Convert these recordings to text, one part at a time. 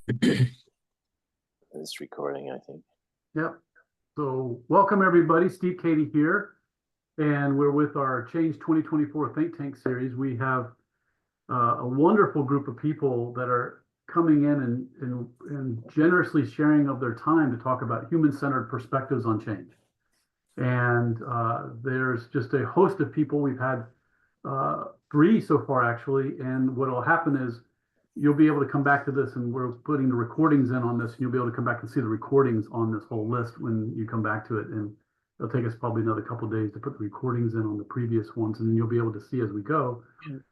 It's recording, I think. Yep. So welcome everybody. Steve Cady here, and we're with our Change 2024 Think Tank series. We have a wonderful group of people that are coming in and generously sharing of their time to talk about human-centered perspectives on change. And there's just a host of people. We've had 3 so far, actually. And what will happen is you'll be able to come back to this, and we're putting the recordings in on this, and you'll be able to come back and see the recordings on this whole list when you come back to it. And it'll take us probably another couple of days to put the recordings in on the previous ones, and then you'll be able to see as we go,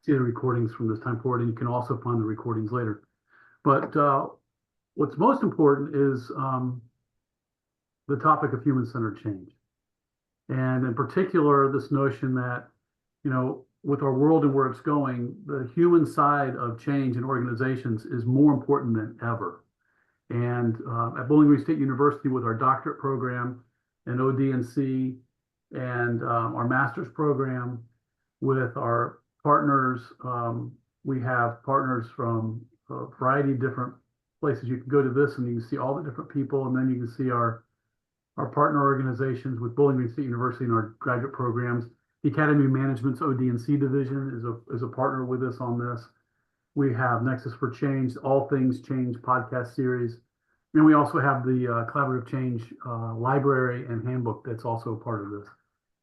see the recordings from this time forward, and you can also find the recordings later. But what's most important is the topic of human-centered change. And in particular, this notion that, with our world and where it's going, the human side of change in organizations is more important than ever. And at Bowling Green State University, with our doctorate program and od&c and our master's program, with our partners, we have partners from a variety of different places. You can go to this and you can see all the different people, and then you can see our partner organizations with Bowling Green State University and our graduate programs. The Academy of Management's od&c division is a partner with us on this. We have Nexus for Change, All Things Change podcast series. And we also have the Collaborative Change library and handbook that's also a part of this.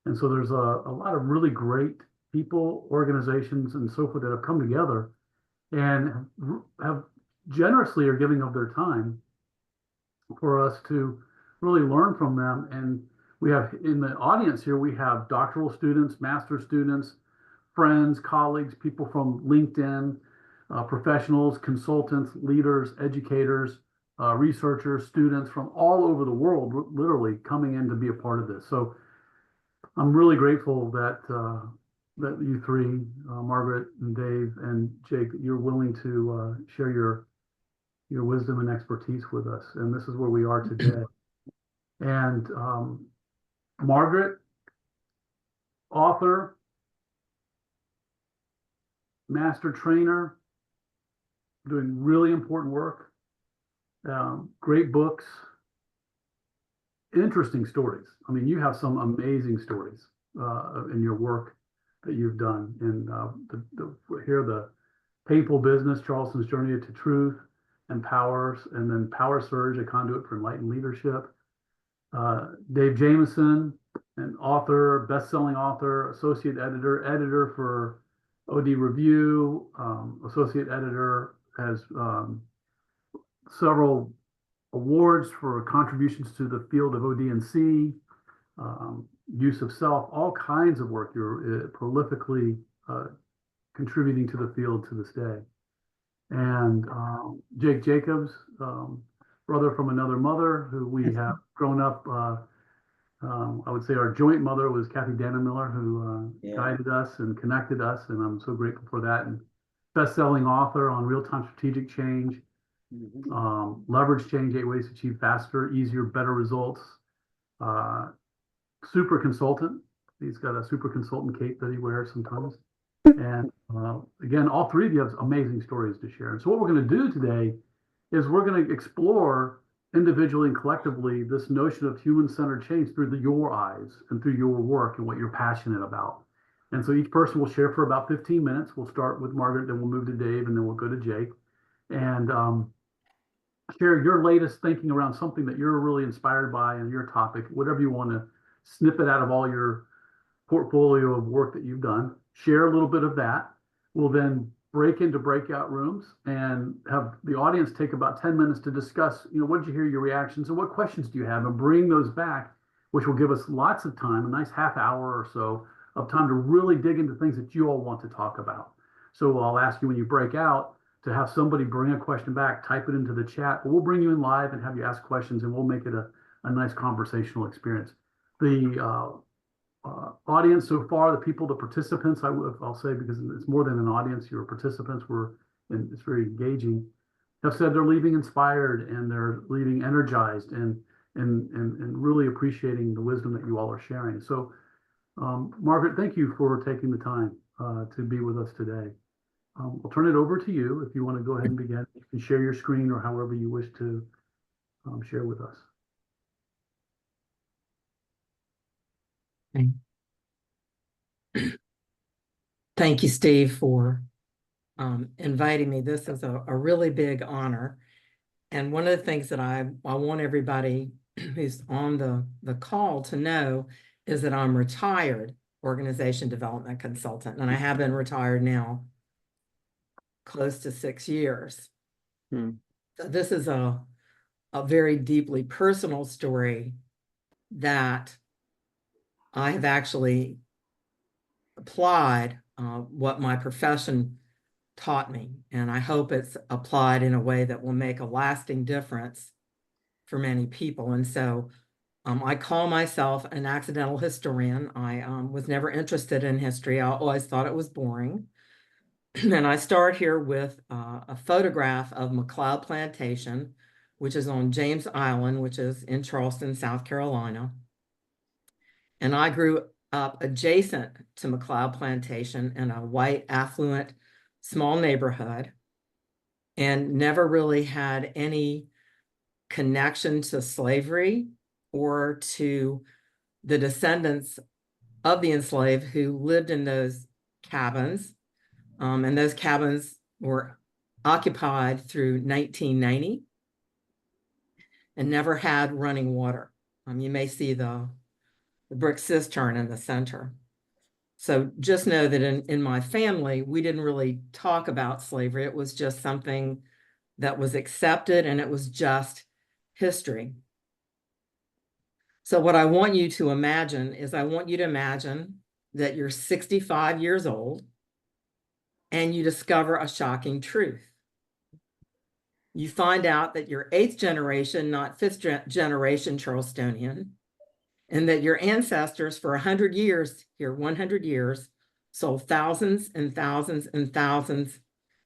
And so there's a lot of really great people, organizations, and so forth that have come together and have generously are giving of their time for us to really learn from them. And we have in the audience here, we have doctoral students, master's students, friends, colleagues, people from LinkedIn, professionals, consultants, leaders, educators, researchers, students from all over the world, literally coming in to be a part of this. So I'm really grateful that that you 3, Margaret and Dave and Jake, you're willing to share your wisdom and expertise with us. And this is where we are today. And Margaret, author, master trainer, doing really important work, great books, interesting stories. I mean, you have some amazing stories in your work that you've done. And the Payne-Ful Business, Charleston's Journey to Truth and Powers, and then Power Surge, a Conduit for Enlightened Leadership. Dave Jamieson, an author, best-selling author, associate editor for OD Review, associate editor, has several awards for contributions to the field of od&c, use of self, all kinds of work. You're prolifically contributing to the field to this day. And Jake Jacobs, brother from another mother, who we have grown up. I would say our joint mother was Kathy Dannemiller, who guided us and connected us, and I'm so grateful for that. And best-selling author on real-time strategic change, leverage change, 8 ways to achieve faster, easier, better results. Super consultant. He's got a super consultant cape that he wears sometimes. And again, all 3 of you have amazing stories to share. And so what we're going to do today is we're going to explore individually and collectively this notion of human-centered change through your eyes and through your work and what you're passionate about. And so each person will share for about 15 minutes. We'll start with Margaret, then we'll move to Dave, and then we'll go to Jake. And share your latest thinking around something that you're really inspired by and your topic, whatever you want to snip it out of all your portfolio of work that you've done. Share a little bit of that. We'll then break into breakout rooms and have the audience take about 10 minutes to discuss, what did you hear, your reactions, and what questions do you have, and bring those back, which will give us lots of time, a nice half hour or so of time to really dig into things that you all want to talk about. So I'll ask you when you break out to have somebody bring a question back, type it into the chat, but we'll bring you in live and have you ask questions, and we'll make it a nice conversational experience. The audience so far, the people, the participants, I'll say, because it's more than an audience, your participants and it's very engaging, have said they're leaving inspired and they're leaving energized and really appreciating the wisdom that you all are sharing. So Margaret, thank you for taking the time to be with us today. I'll turn it over to you if you want to go ahead and begin. You can share your screen or however you wish to share with us. Thank you, Steve, for inviting me. This is a really big honor. And one of the things that I want everybody who's on the call to know is that I'm retired organization development consultant, and I have been retired now close to 6 years. So this is a very deeply personal story that I have actually applied what my profession taught me, and I hope it's applied in a way that will make a lasting difference for many people. And so I call myself an accidental historian. I was never interested in history. I always thought it was boring. And I start here with a photograph of McLeod Plantation, which is on James Island, which is in Charleston, South Carolina. And I grew up adjacent to McLeod Plantation in a white, affluent, small neighborhood, and never really had any connection to slavery or to the descendants of the enslaved who lived in those cabins. And those cabins were occupied through 1990 and never had running water. You may see the brick cistern in the center. So just know that in my family, we didn't really talk about slavery. It was just something that was accepted, and it was just history. So what I want you to imagine is I want you to imagine that you're 65 years old and you discover a shocking truth. You find out that you're 8th generation, not 5th generation Charlestonian, and that your ancestors for 100 years, here 100 years, sold thousands and thousands and thousands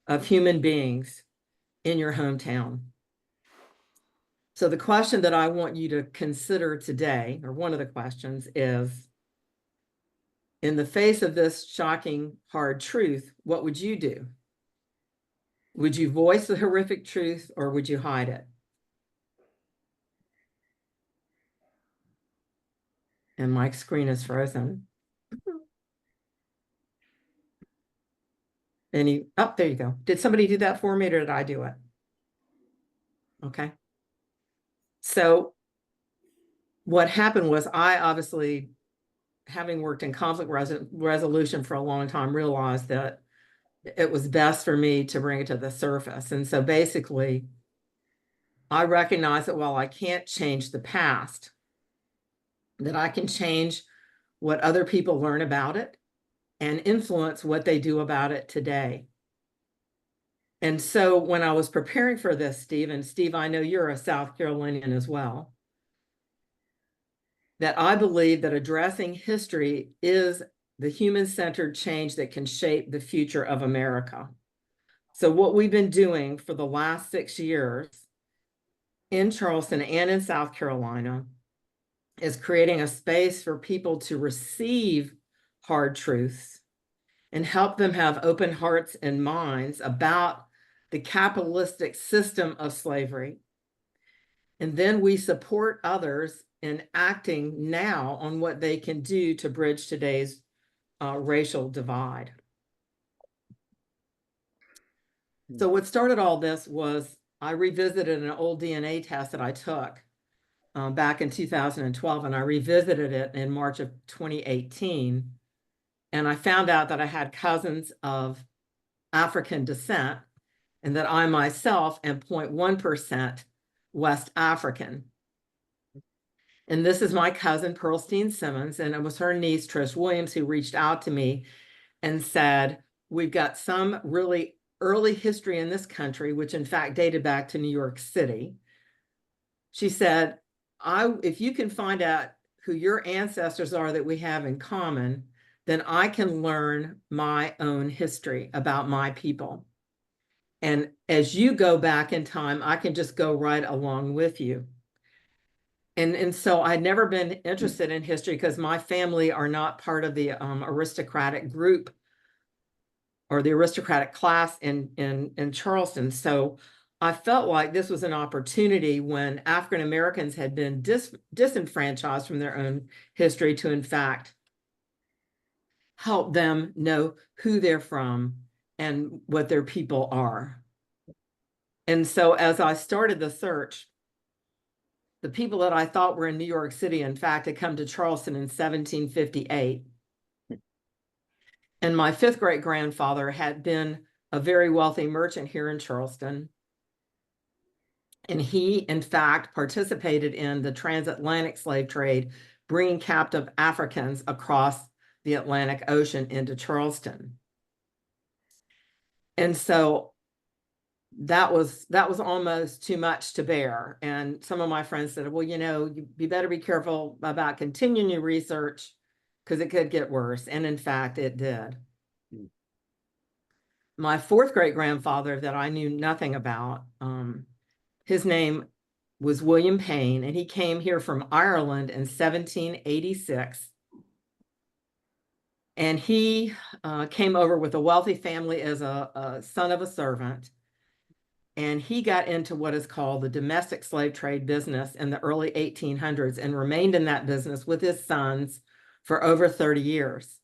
of human beings in your hometown. So the question that I want you to consider today, or one of the questions, is, in the face of this shocking, hard truth, what would you do? Would you voice the horrific truth, or would you hide it? And my screen is frozen. Oh, there you go. Did somebody do that for me, or did I do it? Okay. So what happened was, I obviously, having worked in conflict resolution for a long time, realized that it was best for me to bring it to the surface. And so basically, I recognize that while I can't change the past, that I can change what other people learn about it and influence what they do about it today. And so when I was preparing for this, Steve, and Steve, I know you're a South Carolinian as well, that I believe that addressing history is the human-centered change that can shape the future of America. So what we've been doing for the last 6 years in Charleston and in South Carolina is creating a space for people to receive hard truths and help them have open hearts and minds about the capitalistic system of slavery. And then we support others in acting now on what they can do to bridge today's racial divide. So what started all this was I revisited an old DNA test that I took back in 2012, and I revisited it in March of 2018. And I found out that I had cousins of African descent, and that I myself am 0.1% West African. And this is my cousin, Pearlstein Simmons, and it was her niece, Trish Williams, who reached out to me and said, we've got some really early history in this country, which in fact dated back to New York City. She said, if you can find out who your ancestors are that we have in common, then I can learn my own history about my people. And as you go back in time, I can just go right along with you. And so I'd never been interested in history because my family are not part of the aristocratic group or the aristocratic class in Charleston. So I felt like this was an opportunity when African Americans had been disenfranchised from their own history to, in fact, help them know who they're from and what their people are. And so as I started the search, the people that I thought were in New York City, in fact, had come to Charleston in 1758. And my fifth great grandfather had been a very wealthy merchant here in Charleston. And he, in fact, participated in the transatlantic slave trade, bringing captive Africans across the Atlantic Ocean into Charleston. And so that was almost too much to bear. And some of my friends said, well, you better be careful about continuing your research because it could get worse. And in fact, it did. My fourth great grandfather that I knew nothing about, his name was William Payne, and he came here from Ireland in 1786. And he came over with a wealthy family as a son of a servant. And he got into what is called the domestic slave trade business in the early 1800s and remained in that business with his sons for over 30 years.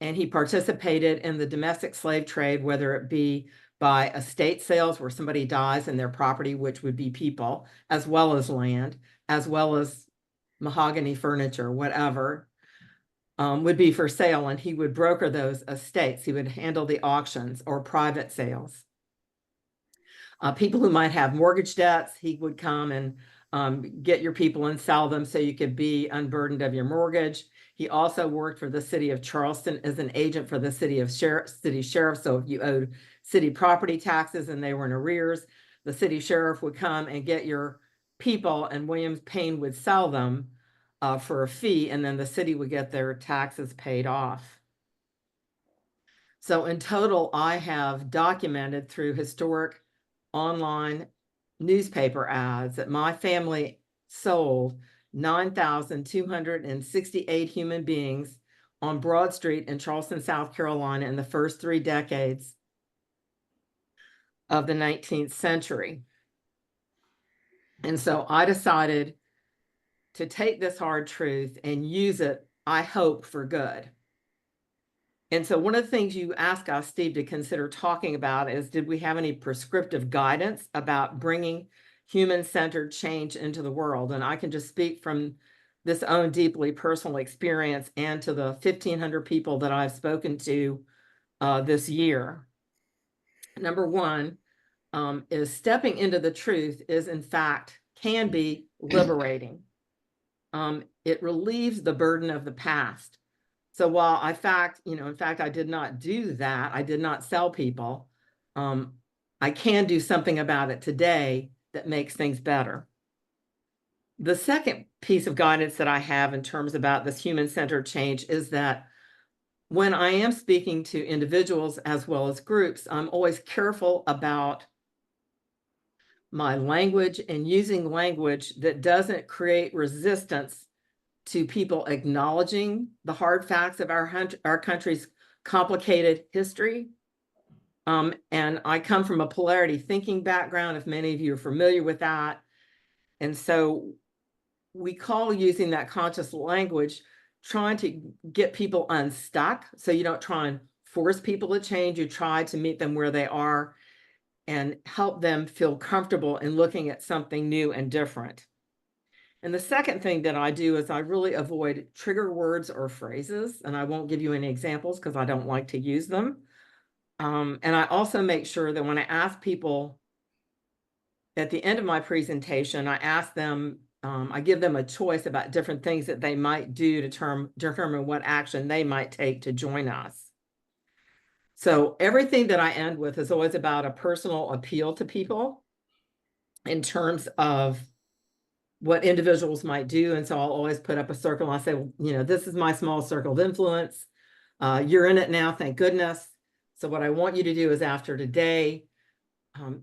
And he participated in the domestic slave trade, whether it be by estate sales where somebody dies and their property, which would be people, as well as land, as well as mahogany furniture, whatever, would be for sale. And he would broker those estates. He would handle the auctions or private sales. People who might have mortgage debts, he would come and get your people and sell them so you could be unburdened of your mortgage. He also worked for the city of Charleston as an agent for the city sheriff. So if you owed city property taxes and they were in arrears, the city sheriff would come and get your people, and William Payne would sell them for a fee, and then the city would get their taxes paid off. So in total, I have documented through historic online newspaper ads that my family sold 9,268 human beings on Broad Street in Charleston, South Carolina in the first 3 decades of the 19th century. And so I decided to take this hard truth and use it, I hope, for good. And so one of the things you asked us, Steve, to consider talking about is, did we have any prescriptive guidance about bringing human-centered change into the world? And I can just speak from this own deeply personal experience and to the 1,500 people that I've spoken to this year. Number one is stepping into the truth is, in fact, can be liberating. It relieves the burden of the past. So while in fact, I did not do that, I did not sell people, I can do something about it today that makes things better. The second piece of guidance that I have in terms about this human-centered change is that when I am speaking to individuals as well as groups, I'm always careful about my language and using language that doesn't create resistance to people acknowledging the hard facts of our country's complicated history. And I come from a polarity thinking background, if many of you are familiar with that. And so we call using that conscious language trying to get people unstuck. So you don't try and force people to change, you try to meet them where they are and help them feel comfortable in looking at something new and different. And the second thing that I do is I really avoid trigger words or phrases, and I won't give you any examples because I don't like to use them. And I also make sure that when I ask people at the end of my presentation, I ask them, I give them a choice about different things that they might do to determine what action they might take to join us. So everything that I end with is always about a personal appeal to people in terms of what individuals might do. And so I'll always put up a circle and I say, well, this is my small circle of influence. You're in it now, thank goodness. So what I want you to do is after today,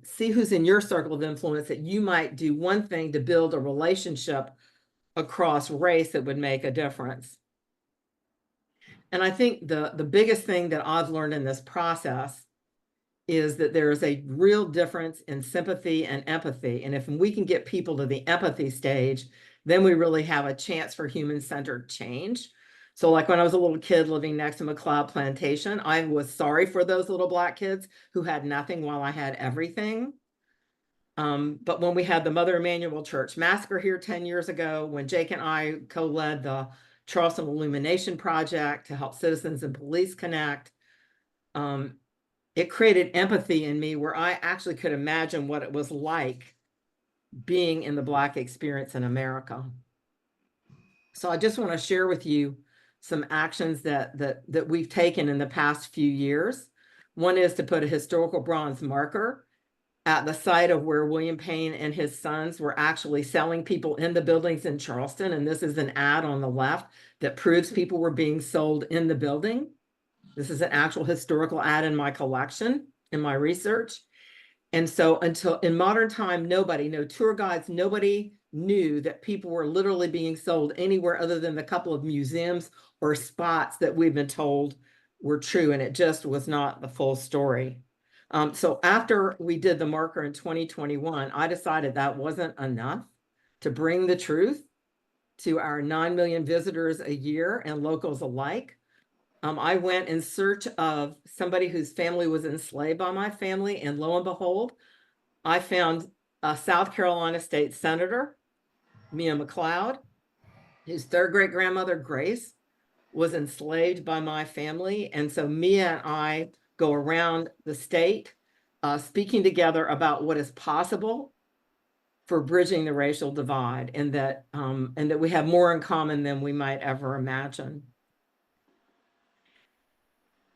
see who's in your circle of influence that you might do one thing to build a relationship across race that would make a difference. And I think the biggest thing that I've learned in this process is that there is a real difference in sympathy and empathy. And if we can get people to the empathy stage, then we really have a chance for human-centered change. So like when I was a little kid living next to McLeod Plantation, I was sorry for those little Black kids who had nothing while I had everything. But when we had the Mother Emanuel Church massacre here 10 years ago, when Jake and I co-led the Charleston Illumination Project to help citizens and police connect, it created empathy in me where I actually could imagine what it was like being in the Black experience in America. So I just want to share with you some actions that we've taken in the past few years. One is to put a historical bronze marker at the site of where William Payne and his sons were actually selling people in the buildings in Charleston. And this is an ad on the left that proves people were being sold in the building. This is an actual historical ad in my collection, in my research. And so until in modern time, nobody, no tour guides, nobody knew that people were literally being sold anywhere other than the couple of museums or spots that we've been told were true. And it just was not the full story. So after we did the marker in 2021, I decided that wasn't enough to bring the truth to our 9 million visitors a year and locals alike. I went in search of somebody whose family was enslaved by my family, and lo and behold, I found a South Carolina state senator, Mia McLeod, whose third great grandmother, Grace, was enslaved by my family. And so Mia and I go around the state speaking together about what is possible for bridging the racial divide, and that we have more in common than we might ever imagine.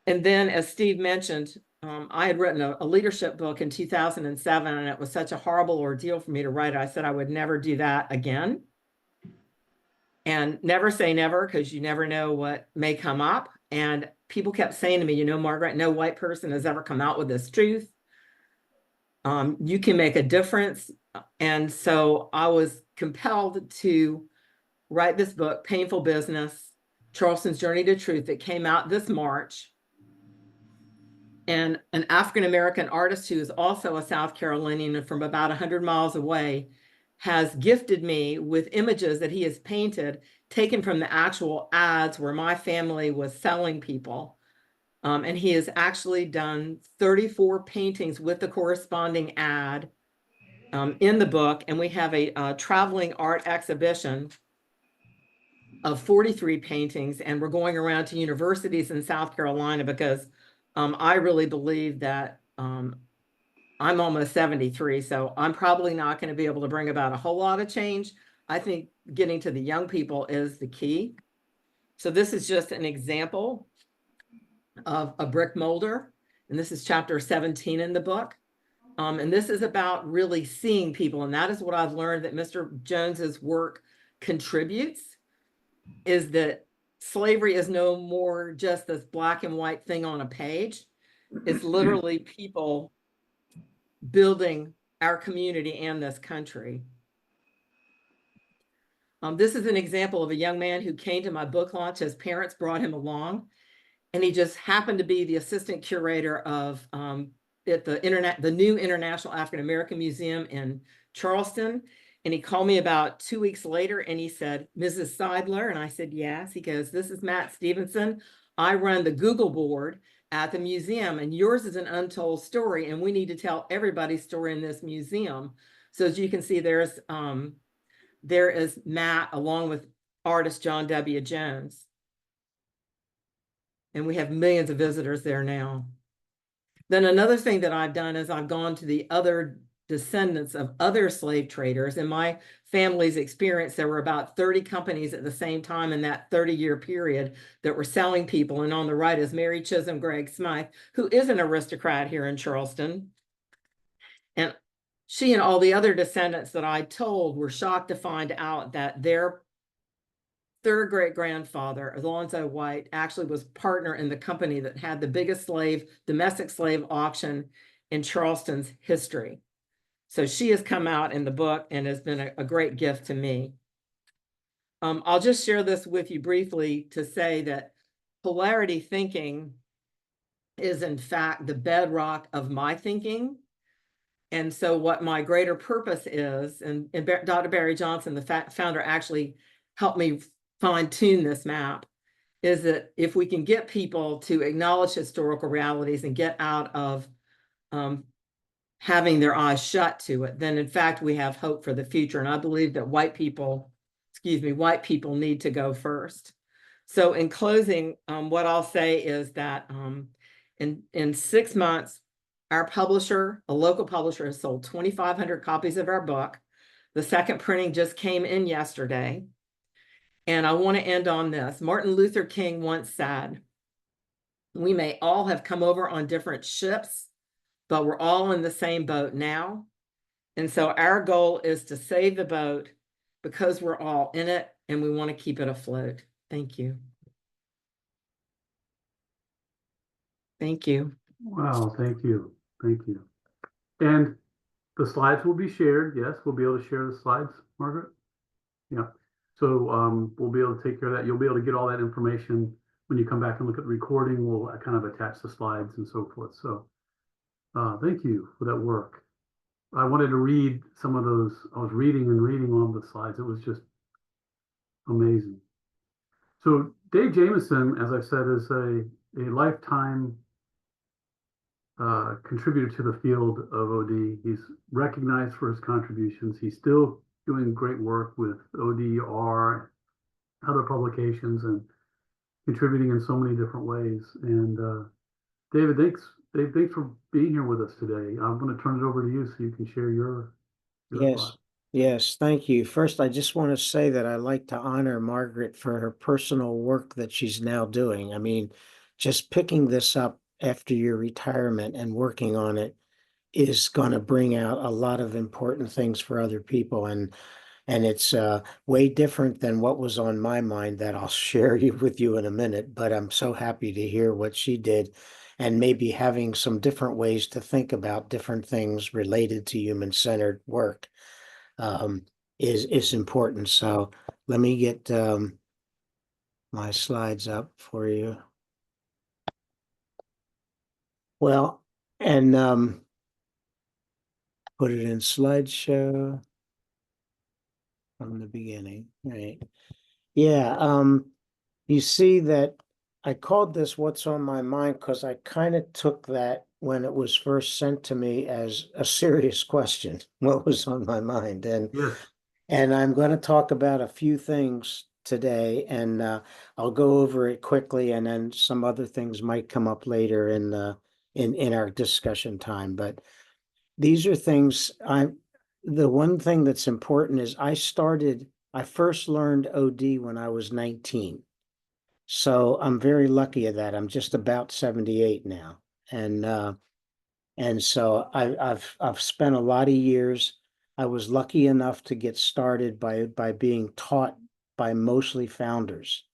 And then, as Steve mentioned, I had written a leadership book in 2007, and it was such a horrible ordeal for me to write. I said I would never do that again. And never say never, because you never know what may come up. And people kept saying to me, you know, Margaret, no white person has ever come out with this truth. You can make a difference. And so I was compelled to write this book, Painful Business, Charleston's Journey to Truth. It came out this March. And an African-American artist who is also a South Carolinian from about 100 miles away has gifted me with images that he has painted, taken from the actual ads where my family was selling people. And he has actually done 34 paintings with the corresponding ad in the book. And we have a traveling art exhibition of 43 paintings. And we're going around to universities in South Carolina because I really believe that I'm almost 73, so I'm probably not going to be able to bring about a whole lot of change. I think getting to the young people is the key. So this is just an example of a brick molder, and this is chapter 17 in the book. And this is about really seeing people, and that is what I've learned that Mr. Jones's work contributes, is that slavery is no more just this black and white thing on a page. It's literally people building our community and this country. This is an example of a young man who came to my book launch. His parents brought him along, and he just happened to be the assistant curator of at the new International African American Museum in Charleston. And he called me about 2 weeks later and he said, Mrs. Seidler? And I said, yes. He goes, this is Matt Stevenson. I run the Google board at the museum, and yours is an untold story, and we need to tell everybody's story in this museum. So as you can see, there is Matt along with artist John W. Jones. And we have millions of visitors there now. Then another thing that I've done is I've gone to the other descendants of other slave traders. In my family's experience, there were about 30 companies at the same time in that 30-year period that were selling people. And on the right is Mary Chisholm Gregg Smythe, who is an aristocrat here in Charleston. And she and all the other descendants that I told were shocked to find out that their third great grandfather, Alonzo White, actually was partner in the company that had the biggest domestic slave auction in Charleston's history. So she has come out in the book and has been a great gift to me. I'll just share this with you briefly to say that polarity thinking is in fact the bedrock of my thinking. And so what my greater purpose is, and Dr. Barry Johnson, the founder, actually helped me fine tune this map, is that if we can get people to acknowledge historical realities and get out of having their eyes shut to it, then in fact we have hope for the future. And I believe that white people need to go first. So in closing, what I'll say is that in 6 months, our publisher, a local publisher, has sold 2,500 copies of our book. The second printing just came in yesterday. And I want to end on this. Martin Luther King once said, "We may all have come over on different ships, but we're all in the same boat now." And so our goal is to save the boat because we're all in it and we want to keep it afloat. Thank you. Thank you. Wow, thank you. Thank you. And the slides will be shared. Yes, we'll be able to share the slides, Margaret. Yeah. So we'll be able to take care of that. You'll be able to get all that information when you come back and look at the recording. We'll kind of attach the slides and so forth. So thank you for that work. I wanted to read some of those. I was reading on the slides. It was just amazing. So Dave Jamieson, as I said, is a lifetime contributor to the field of OD. He's recognized for his contributions. He's still doing great work with ODR, other publications, and contributing in so many different ways. And David, thanks for being here with us today. I'm going to turn it over to you so you can share your thoughts. Yes, thank you. First, I just want to say that I like to honor Margaret for her personal work that she's now doing. I mean, just picking this up after your retirement and working on it is going to bring out a lot of important things for other people. And it's way different than what was on my mind that I'll share with you in a minute. But I'm so happy to hear what she did, and maybe having some different ways to think about different things related to human-centered work is important. So let me get my slides up for you. Well, and put it in slideshow from the beginning, right? Yeah, you see that I called this "What's on My Mind" because I kind of took that when it was first sent to me as a serious question, what was on my mind. And Yes. And I'm going to talk about a few things today, and I'll go over it quickly, and then some other things might come up later in our discussion time. But these are things the one thing that's important is I first learned OD when I was 19. So I'm very lucky of that. I'm just about 78 now. And so I've spent a lot of years. I was lucky enough to get started by being taught by mostly founders.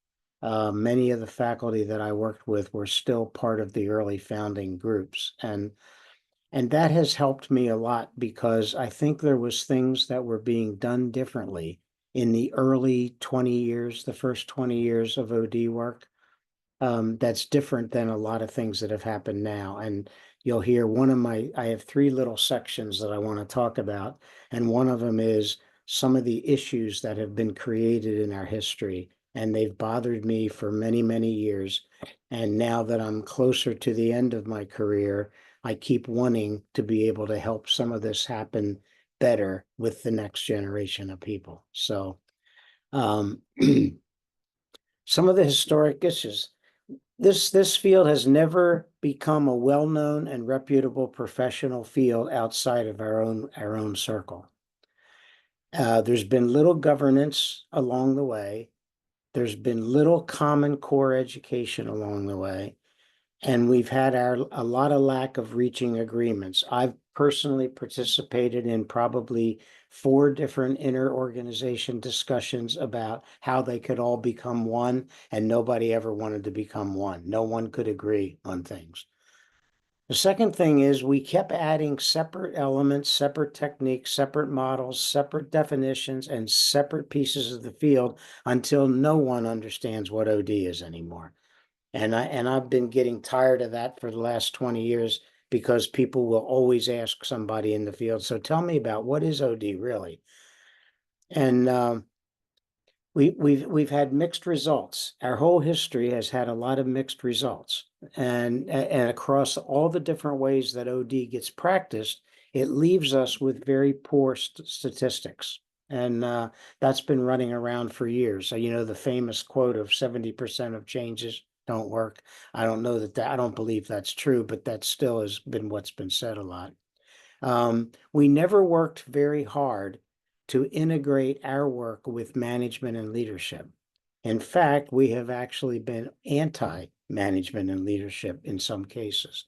Many of the faculty that I worked with were still part of the early founding groups, and that has helped me a lot because I think there was things that were being done differently in the early 20 years, the first 20 years of OD work. That's different than a lot of things that have happened now. And you'll hear I have 3 little sections that I want to talk about. And one of them is some of the issues that have been created in our history. And they've bothered me for many, many years. And now that I'm closer to the end of my career, I keep wanting to be able to help some of this happen better with the next generation of people. So some of the historic issues. This field has never become a well-known and reputable professional field outside of our own circle. There's been little governance along the way. There's been little common core education along the way. And we've had a lot of lack of reaching agreements. I've personally participated in probably 4 different inter-organization discussions about how they could all become one, and nobody ever wanted to become one. No one could agree on things. The second thing is we kept adding separate elements, separate techniques, separate models, separate definitions, and separate pieces of the field until no one understands what OD is anymore. And I've been getting tired of that for the last 20 years because people will always ask somebody in the field, so tell me about what is OD really? And we've had mixed results. Our whole history has had a lot of mixed results. And across all the different ways that OD gets practiced, it leaves us with very poor statistics. And that's been running around for years. So, you know, the famous quote of 70% of changes don't work. I don't know I don't believe that's true, but that still has been what's been said a lot. We never worked very hard to integrate our work with management and leadership. In fact, we have actually been anti-management and leadership in some cases.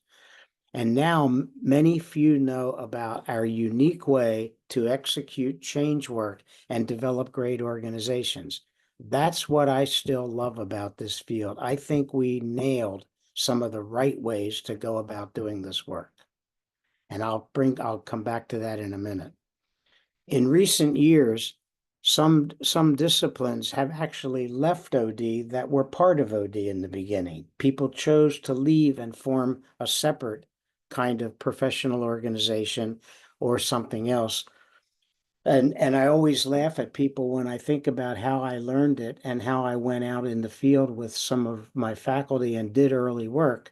And now many few know about our unique way to execute change work and develop great organizations. That's what I still love about this field. I think we nailed some of the right ways to go about doing this work. And I'll come back to that in a minute. In recent years, some disciplines have actually left OD that were part of OD in the beginning. People chose to leave and form a separate kind of professional organization or something else. And I always laugh at people when I think about how I learned it and how I went out in the field with some of my faculty and did early work.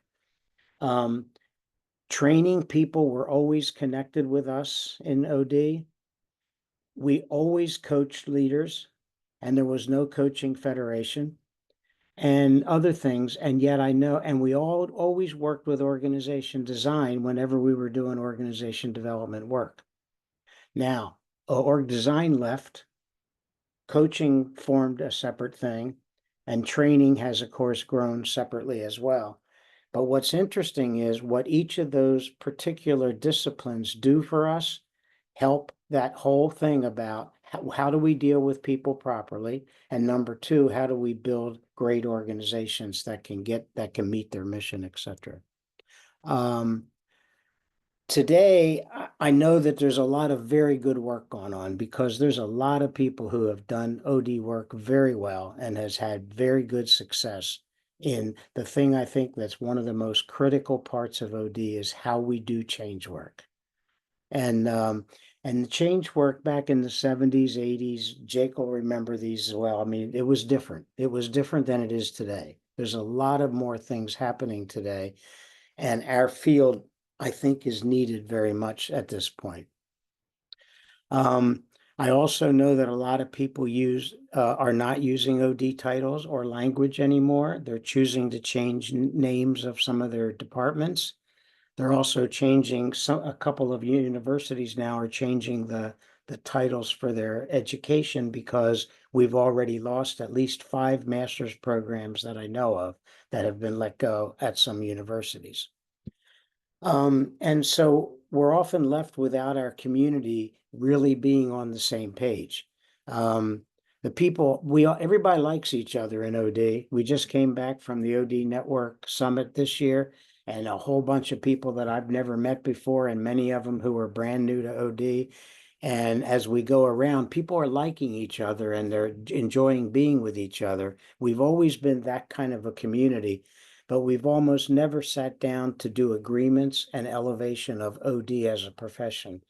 Training people were always connected with us in OD. We always coached leaders, and there was no coaching federation and other things. And yet I know, and we all always worked with organization design whenever we were doing organization development work. Now, org design left, coaching formed a separate thing, and training has, of course, grown separately as well. But what's interesting is what each of those particular disciplines do for us help that whole thing about how do we deal with people properly, and number two, how do we build great organizations that can meet their mission, etc. Today, I know that there's a lot of very good work going on because there's a lot of people who have done OD work very well and has had very good success in the thing. I think that's one of the most critical parts of OD is how we do change work. And the change work back in the 70s, 80s, Jake will remember these as well. I mean, it was different. It was different than it is today. There's a lot of more things happening today. And our field, I think, is needed very much at this point. I also know that a lot of people are not using OD titles or language anymore. They're choosing to change names of some of their departments. They're also changing a couple of universities now are changing the titles for their education because we've already lost at least 5 master's programs that I know of that have been let go at some universities. And so we're often left without our community really being on the same page. The people, everybody likes each other in OD. We just came back from the OD Network Summit this year, and a whole bunch of people that I've never met before, and many of them who are brand new to OD. And as we go around, people are liking each other and they're enjoying being with each other. We've always been that kind of a community, but we've almost never sat down to do agreements and elevation of OD as a profession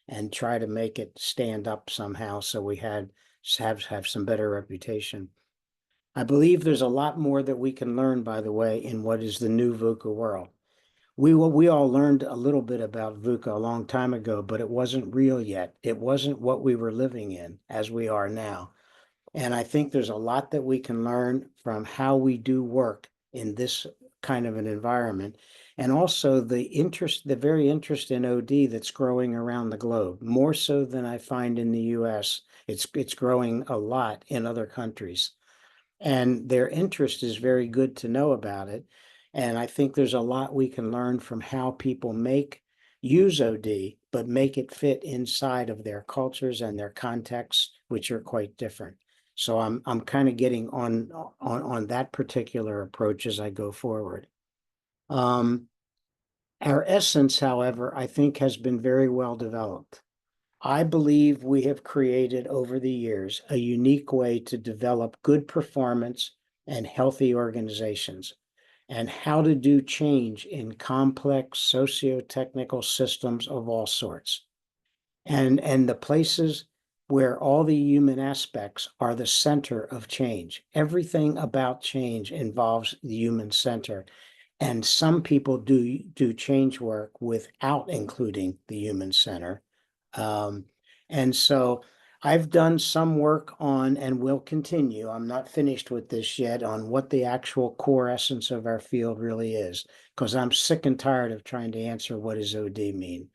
and try to make it stand up somehow so we have some better reputation. I believe there's a lot more that we can learn, by the way, in what is the new VUCA world. We all learned a little bit about VUCA a long time ago, but it wasn't real yet. It wasn't what we were living in as we are now. And I think there's a lot that we can learn from how we do work in this kind of an environment. And also the very interest in OD that's growing around the globe, more so than I find in the US. It's growing a lot in other countries. And their interest is very good to know about it. And I think there's a lot we can learn from how people use OD, but make it fit inside of their cultures and their contexts, which are quite different. So I'm kind of getting on that particular approach as I go forward. Our essence, however, I think has been very well developed. I believe we have created over the years a unique way to develop good performance and healthy organizations. and how to do change in complex socio-technical systems of all sorts. And the places where all the human aspects are the center of change. Everything about change involves the human center. And some people do change work without including the human center. And so I've done some work on, and will continue, I'm not finished with this yet, on what the actual core essence of our field really is, because I'm sick and tired of trying to answer what does OD mean.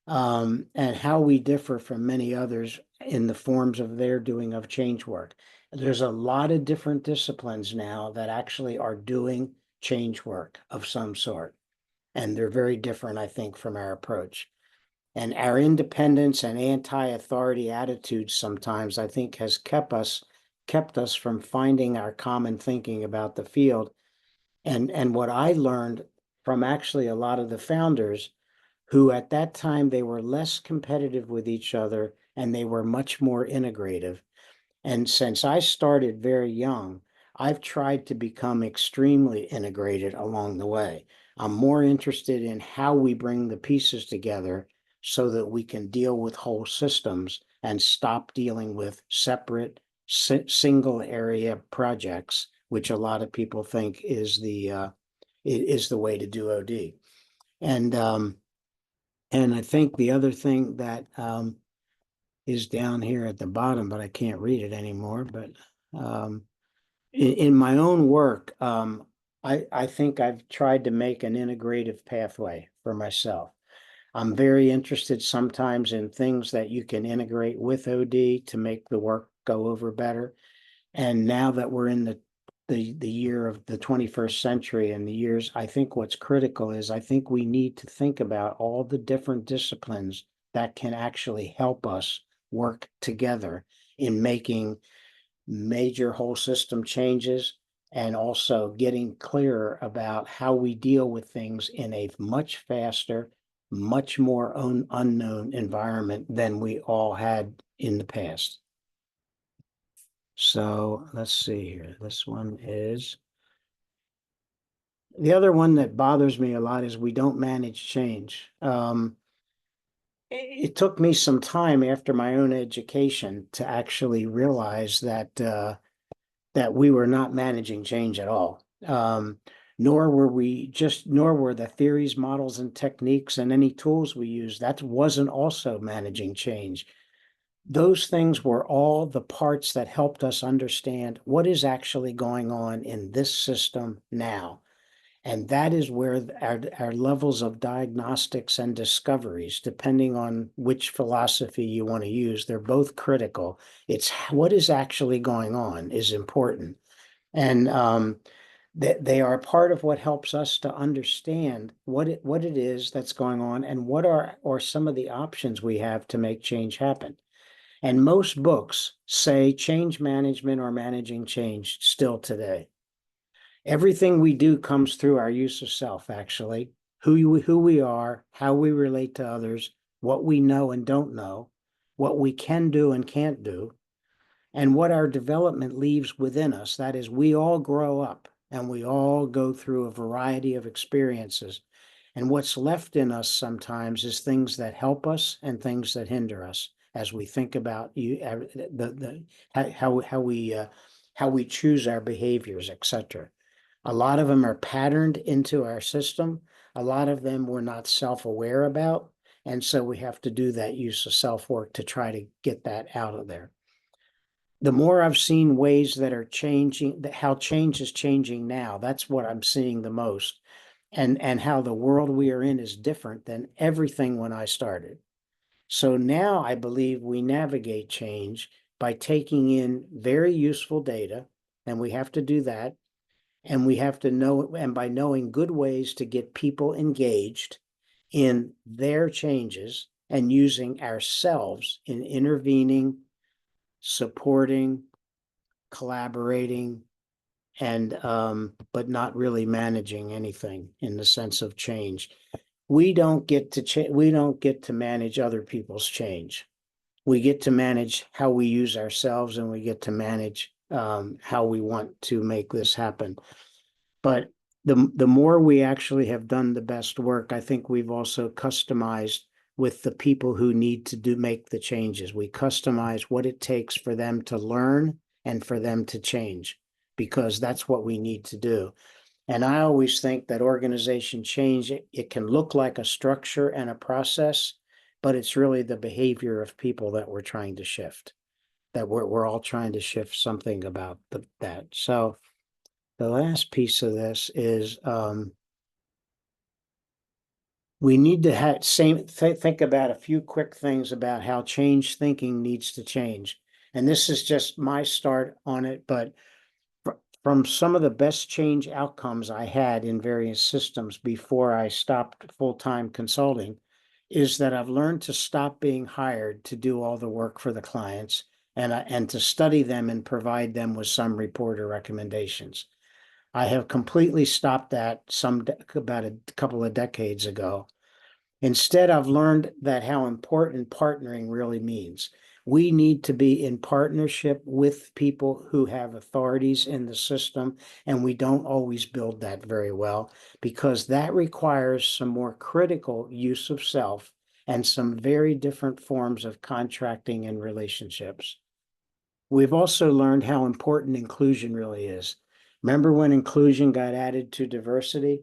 And how we differ from many others in the forms of their doing of change work. There's a lot of different disciplines now that actually are doing change work of some sort. And they're very different, I think, from our approach. And our independence and anti-authority attitudes sometimes, I think, has kept us from finding our common thinking about the field. And what I learned from actually a lot of the founders, who at that time they were less competitive with each other and they were much more integrative. And since I started very young, I've tried to become extremely integrated along the way. I'm more interested in how we bring the pieces together so that we can deal with whole systems and stop dealing with separate single area projects, which a lot of people think is the way to do OD. And I think the other thing that is down here at the bottom, but I can't read it anymore. But in my own work, I think I've tried to make an integrative pathway for myself. I'm very interested sometimes in things that you can integrate with OD to make the work go over better. And now that we're in the year of the 21st century and the years, I think what's critical is I think we need to think about all the different disciplines that can actually help us work together in making major whole system changes, and also getting clearer about how we deal with things in a much faster, much more unknown environment than we all had in the past. So let's see here. This one is, the other one that bothers me a lot is we don't manage change. It took me some time after my own education to actually realize that that we were not managing change at all. Nor were the theories, models, and techniques and any tools we used, that wasn't also managing change. Those things were all the parts that helped us understand what is actually going on in this system now. And that is where our levels of diagnostics and discoveries, depending on which philosophy you want to use, they're both critical. It's what is actually going on is important. And they are part of what helps us to understand what it is that's going on and what are some of the options we have to make change happen. And most books say change management or managing change still today. Everything we do comes through our use of self, actually. Who we are, how we relate to others, what we know and don't know, what we can do and can't do, and what our development leaves within us. That is, we all grow up and we all go through a variety of experiences. And what's left in us sometimes is things that help us and things that hinder us as we think about how we choose our behaviors, etc. A lot of them are patterned into our system. A lot of them we're not self-aware about. And so we have to do that use of self-work to try to get that out of there. The more I've seen ways that are changing, how change is changing now, that's what I'm seeing the most. And how the world we are in is different than everything when I started. So now I believe we navigate change by taking in very useful data, and we have to do that. And we have to know, and by knowing good ways to get people engaged in their changes and using ourselves in intervening, supporting, collaborating, and but not really managing anything in the sense of change. We don't get to manage other people's change. We get to manage how we use ourselves, and we get to manage how we want to make this happen. But the more we actually have done the best work, I think we've also customized with the people who need to make the changes. We customize what it takes for them to learn and for them to change, because that's what we need to do. And I always think that organization change, it can look like a structure and a process, but it's really the behavior of people that we're trying to shift, that we're all trying to shift something about that. So the last piece of this is we need to think about a few quick things about how change thinking needs to change. And this is just my start on it, but from some of the best change outcomes I had in various systems before I stopped full-time consulting is that I've learned to stop being hired to do all the work for the clients and to study them and provide them with some report or recommendations. I have completely stopped that about a couple of decades ago. Instead, I've learned that how important partnering really means. We need to be in partnership with people who have authorities in the system, and we don't always build that very well because that requires some more critical use of self and some very different forms of contracting and relationships. We've also learned how important inclusion really is. Remember when inclusion got added to diversity?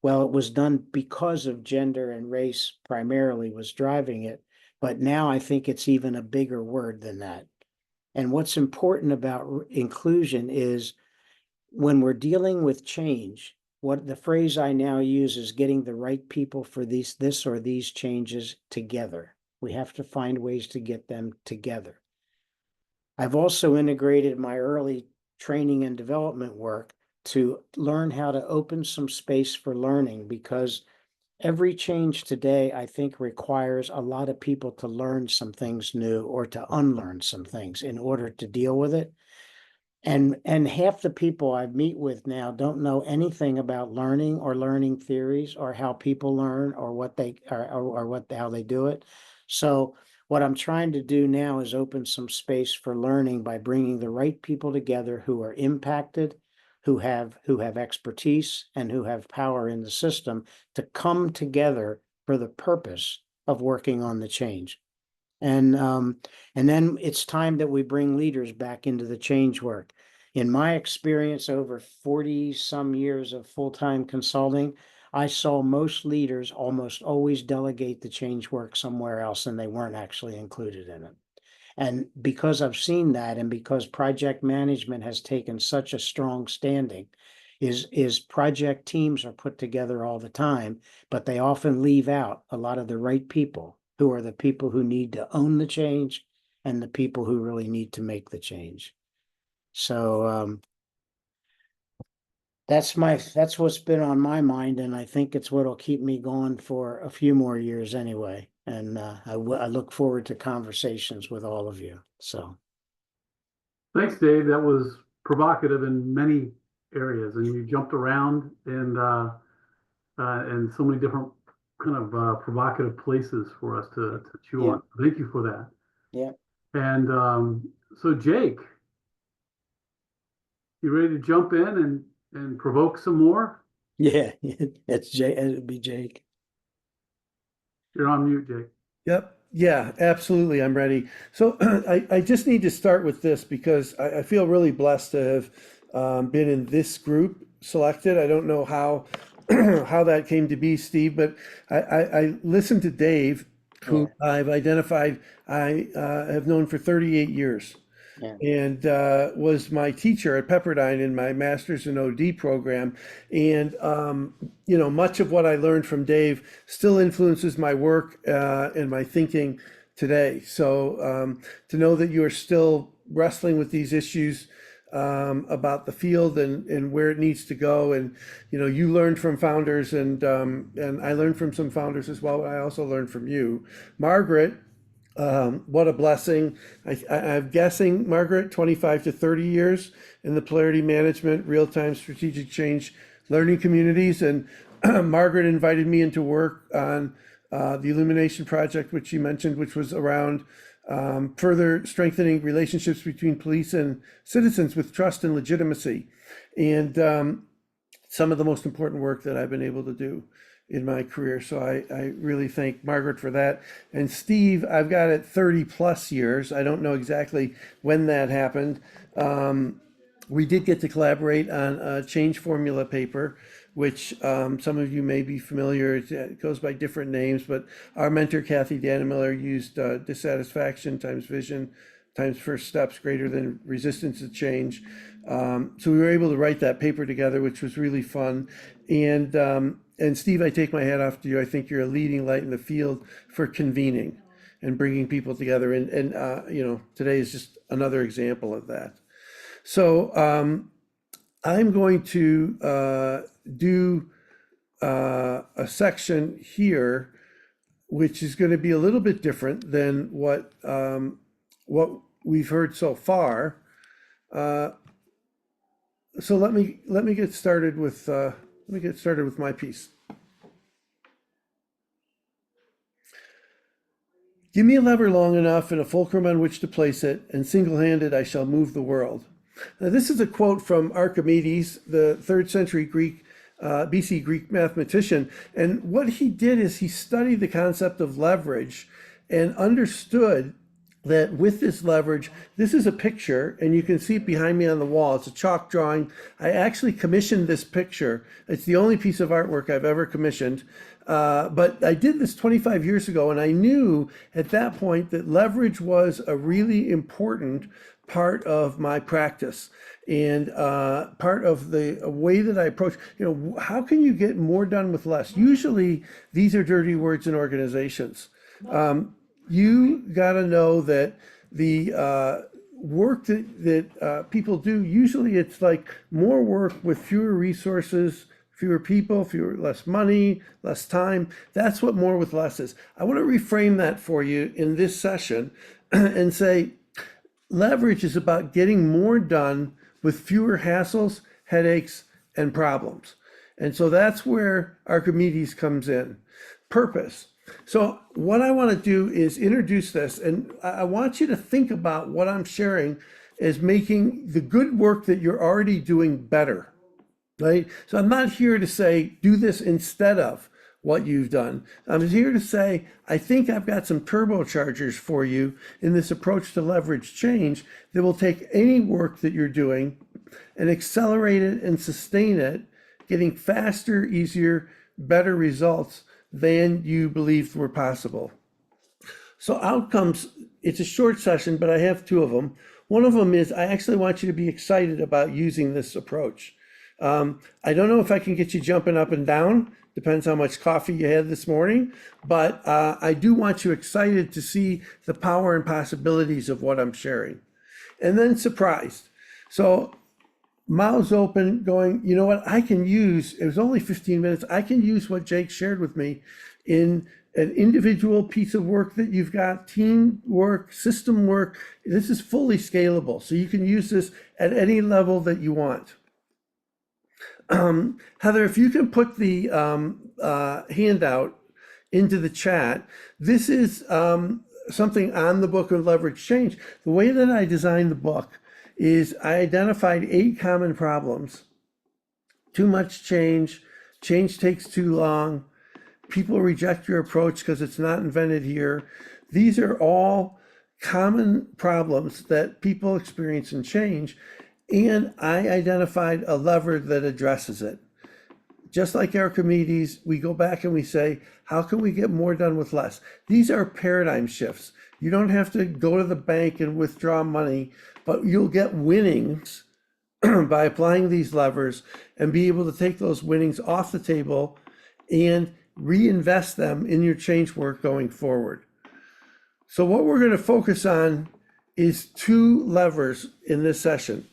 Well, it was done because of gender and race primarily was driving it, but now I think it's even a bigger word than that. And what's important about inclusion is when we're dealing with change, what the phrase I now use is getting the right people for this or these changes together. We have to find ways to get them together. I've also integrated my early training and development work to learn how to open some space for learning, because every change today, I think, requires a lot of people to learn some things new or to unlearn some things in order to deal with it. And half the people I meet with now don't know anything about learning or learning theories or how people learn or what they or how they do it. So what I'm trying to do now is open some space for learning by bringing the right people together who are impacted, who have expertise and who have power in the system to come together for the purpose of working on the change. And then it's time that we bring leaders back into the change work. In my experience over 40 some years of full-time consulting, I saw most leaders almost always delegate the change work somewhere else and they weren't actually included in it. And because I've seen that, and because project management has taken such a strong standing, is project teams are put together all the time, but they often leave out a lot of the right people who are the people who need to own the change and the people who really need to make the change. So that's what's been on my mind, and I think it's what'll keep me going for a few more years anyway. And I look forward to conversations with all of you. So Thanks, Dave. That was provocative in many areas, and you jumped around and so many different kind of provocative places for us to chew on. Thank you for that. Yeah. And so Jake, you ready to jump in and provoke some more? Yeah, it's Jake. It'd be Jake. You're on mute, Jake. Yep. Yeah, absolutely. I'm ready. So I just need to start with this because I feel really blessed to have been in this group selected. I don't know how how that came to be, Steve, but I listened to Dave, who I've identified I have known for 38 years. Yeah. And was my teacher at Pepperdine in my master's in OD program. And, you know, much of what I learned from Dave still influences my work and my thinking today. So to know that you are still wrestling with these issues about the field and where it needs to go. And, you know, you learned from founders and I learned from some founders as well. But I also learned from you. Margaret, what a blessing. I'm guessing, Margaret, 25 to 30 years in the polarity management, real-time strategic change learning communities. And Margaret invited me into work on the Illumination Project, which you mentioned, which was around further strengthening relationships between police and citizens with trust and legitimacy. And some of the most important work that I've been able to do in my career. So I really thank Margaret for that. And Steve, I've got it 30 plus years. I don't know exactly when that happened. We did get to collaborate on a change formula paper, which some of you may be familiar. It goes by different names, but our mentor, Kathy Dannemiller, used dissatisfaction times vision times first steps greater than resistance to change. So we were able to write that paper together, which was really fun. And Steve, I take my hat off to you. I think you're a leading light in the field for convening and bringing people together. And you know, today is just another example of that. So I'm going to do a section here, which is going to be a little bit different than what we've heard so far. So let me get started with my piece. Give me a lever long enough and a fulcrum on which to place it, and single-handed I shall move the world. Now, this is a quote from Archimedes, the 3rd century BC Greek mathematician. And what he did is he studied the concept of leverage and understood that with this leverage, this is a picture, and you can see it behind me on the wall. It's a chalk drawing. I actually commissioned this picture. It's the only piece of artwork I've ever commissioned. But I did this 25 years ago, and I knew at that point that leverage was a really important part of my practice and part of the way that I approach, you know, how can you get more done with less? Usually these are dirty words in organizations. You got to know that the work that people do, usually it's like more work with fewer resources, fewer people, less money, less time. That's what more with less is. I want to reframe that for you in this session and say, leverage is about getting more done with fewer hassles, headaches, and problems. And so that's where Archimedes comes in. Purpose. So what I want to do is introduce this, and I want you to think about what I'm sharing as making the good work that you're already doing better, right? So I'm not here to say, do this instead of what you've done. I'm here to say, I think I've got some turbochargers for you in this approach to leverage change that will take any work that you're doing and accelerate it and sustain it, getting faster, easier, better results than you believed were possible. So outcomes, it's a short session, but I have 2 of them. One of them is I actually want you to be excited about using this approach. I don't know if I can get you jumping up and down, depends how much coffee you had this morning, but I do want you excited to see the power and possibilities of what I'm sharing. And then surprised. So mouths open, going, you know what, I can use, it was only 15 minutes, I can use what Jake shared with me in an individual piece of work that you've got, team work, system work. This is fully scalable. So you can use this at any level that you want. Heather, if you can put the handout into the chat, this is something on the book of Leverage Change. The way that I designed the book is I identified 8 common problems. Too much change, change takes too long, people reject your approach because it's not invented here. These are all common problems that people experience in change, and I identified a lever that addresses it. Just like Archimedes, we go back and we say, how can we get more done with less? These are paradigm shifts. You don't have to go to the bank and withdraw money, but you'll get winnings by applying these levers and be able to take those winnings off the table and reinvest them in your change work going forward. So what we're going to focus on is 2 levers in this session.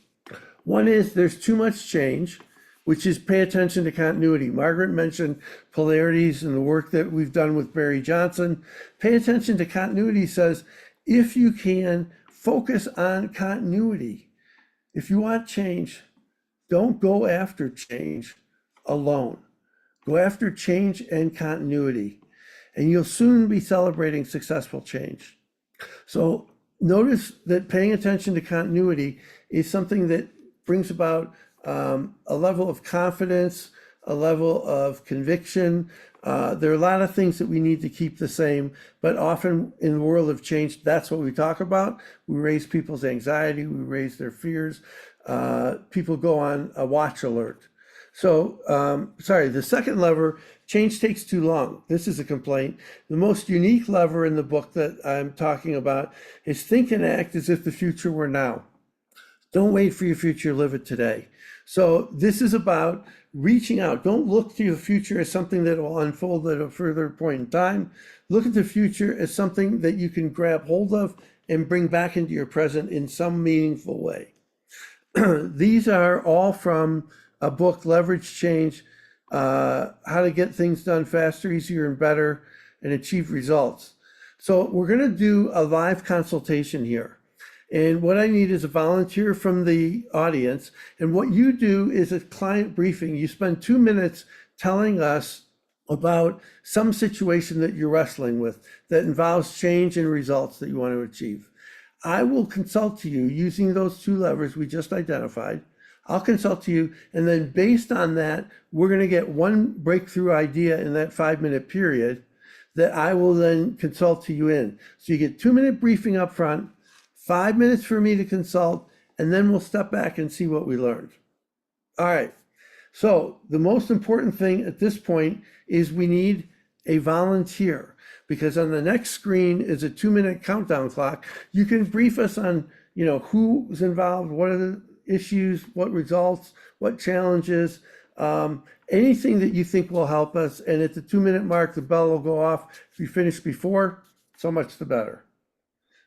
One is there's too much change, which is pay attention to continuity. Margaret mentioned polarities and the work that we've done with Barry Johnson. Pay attention to continuity says, if you can, focus on continuity. If you want change, don't go after change alone. Go after change and continuity, and you'll soon be celebrating successful change. So notice that paying attention to continuity is something that brings about a level of confidence, a level of conviction. There are a lot of things that we need to keep the same, but often in the world of change, that's what we talk about. We raise people's anxiety, we raise their fears. People go on a watch alert. So, the second lever, change takes too long. This is a complaint. The most unique lever in the book that I'm talking about is think and act as if the future were now. Don't wait for your future, live it today. So this is about reaching out. Don't look to the future as something that will unfold at a further point in time. Look at the future as something that you can grab hold of and bring back into your present in some meaningful way. These are all from a book, Leverage Change, How to Get Things Done Faster, Easier, and Better, and Achieve Results. So we're going to do a live consultation here. And what I need is a volunteer from the audience. And what you do is a client briefing. You spend 2 minutes telling us about some situation that you're wrestling with that involves change and results that you want to achieve. I will consult to you using those two levers we just identified. I'll consult to you, and then based on that, we're going to get one breakthrough idea in that 5-minute period that I will then consult to you in. So you get 2-minute briefing up front, 5 minutes for me to consult, and then we'll step back and see what we learned. All right. So the most important thing at this point is we need a volunteer, because on the next screen is a 2-minute countdown clock. You can brief us on, who's involved, what are the issues, what results, what challenges, anything that you think will help us. And at the 2-minute mark, the bell will go off. If you finish before, so much the better.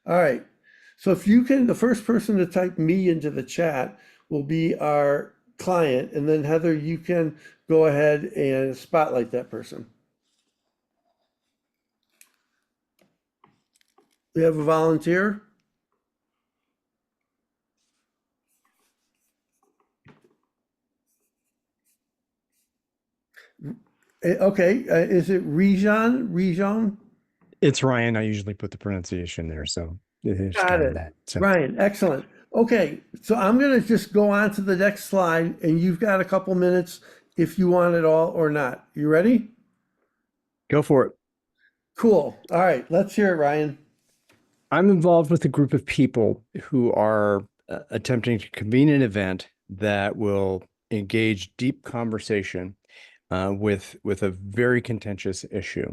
All right. So if you can, the first person to type me into the chat will be our client. And then Heather, you can go ahead and spotlight that person. We have a volunteer. Okay, is it Rejan? It's Ryan. I usually put the pronunciation there, so it's Got kind of it. that. So. Ryan, excellent. Okay, so I'm going to just go on to the next slide, and you've got a couple minutes if you want it all or not. You ready? Go for it. Cool. All right, let's hear it, Ryan. I'm involved with a group of people who are attempting to convene an event that will engage deep conversation with a very contentious issue.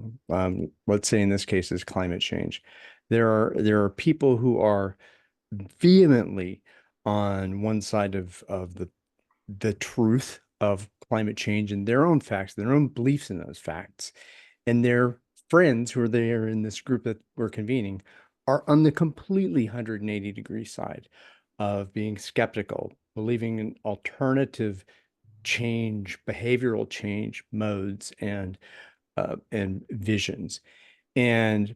Let's say in this case is climate change. There are people who are vehemently on one side of the truth of climate change and their own facts, their own beliefs in those facts, and their friends who are there in this group that we're convening are on the completely 180-degree side of being skeptical, believing in alternative change, behavioral change modes and visions. And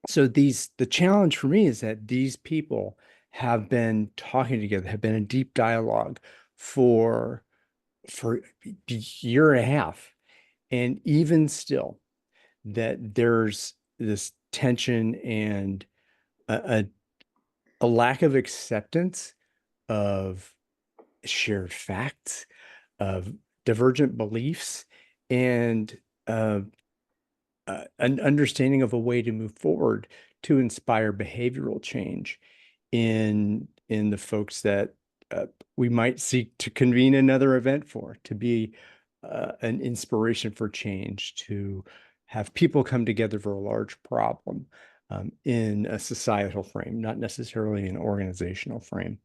so the challenge for me is that these people have been talking together, have been in deep dialogue for a year and a half. And even still, that there's this tension and a lack of acceptance of shared facts, of divergent beliefs, and an understanding of a way to move forward to inspire behavioral change in the folks that we might seek to convene another event for, to be an inspiration for change, to have people come together for a large problem in a societal frame, not necessarily an organizational frame.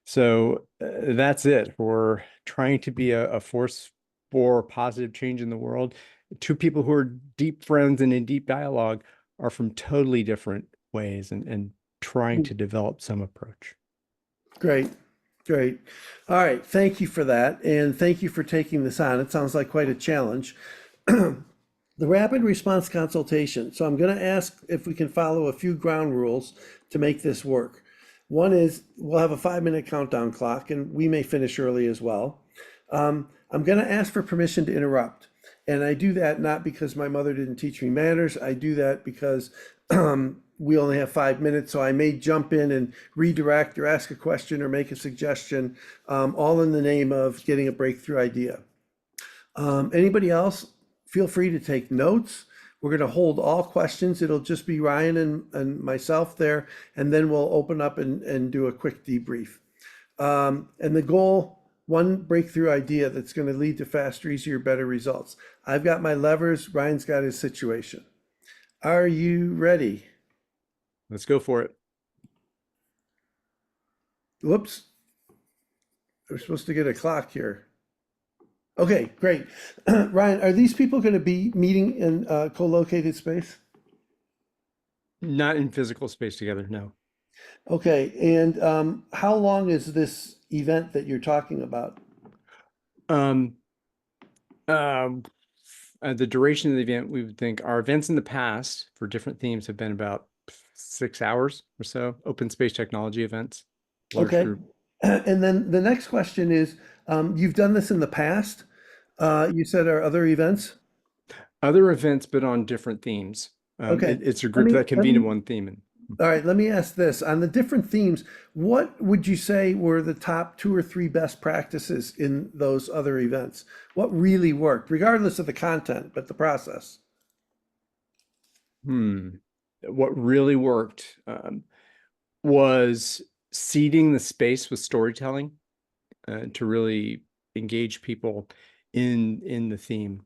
So that's it. We're trying to be a force for positive change in the world. Two people who are deep friends and in deep dialogue are from totally different ways and trying to develop some approach. Great. Great. All right. Thank you for that. And thank you for taking this on. It sounds like quite a challenge. The rapid response consultation. So I'm going to ask if we can follow a few ground rules to make this work. One is we'll have a 5-minute countdown clock, and we may finish early as well. I'm going to ask for permission to interrupt. And I do that not because my mother didn't teach me manners. I do that because we only have 5 minutes, so I may jump in and redirect or ask a question or make a suggestion, all in the name of getting a breakthrough idea. Anybody else, feel free to take notes. We're going to hold all questions. It'll just be Ryan and myself there, and then we'll open up and do a quick debrief. And the goal, one breakthrough idea that's going to lead to faster, easier, better results. I've got my levers. Ryan's got his situation. Are you ready? Let's go for it. Whoops. We're supposed to get a clock here. Okay, great. Ryan, are these people going to be meeting in co-located space? Not in physical space together, no. Okay, and how long is this event that you're talking about? The duration of the event, we would think our events in the past for different themes have been about 6 hours or so, open space technology events. Large Okay. group. And then the next question is, you've done this in the past. You said are other events? Other events, but on different themes. Okay. It's a group me- that let convene in me- one theme. And All right, let me ask this. On the different themes, what would you say were the top 2 or 3 best practices in those other events? What really worked, regardless of the content, but the process? what really worked was seeding the space with storytelling to really engage people in the theme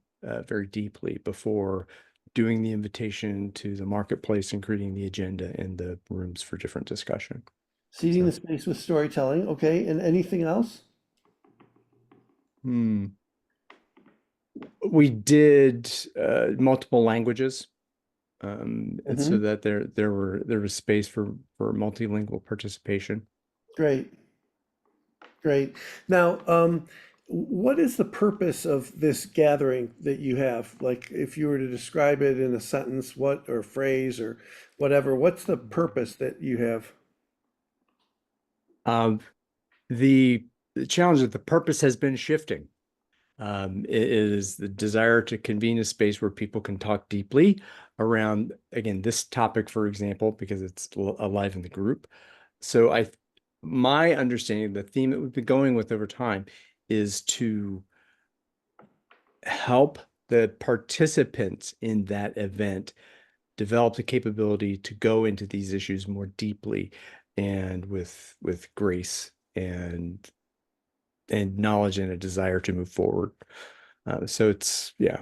very deeply before doing the invitation to the marketplace and creating the agenda and the rooms for different discussion. Seeding the space with storytelling, okay, and anything else? We did multiple languages, and so that there was space for multilingual participation. Great. Great. Now, what is the purpose of this gathering that you have? Like, if you were to describe it in a sentence, what, or phrase or whatever, what's the purpose that you have? The challenge that the purpose has been shifting. It is the desire to convene a space where people can talk deeply around, again, this topic, for example, because it's alive in the group. So my understanding, the theme that we've been going with over time is to help the participants in that event develop the capability to go into these issues more deeply and with grace and knowledge and a desire to move forward. So it's, yeah.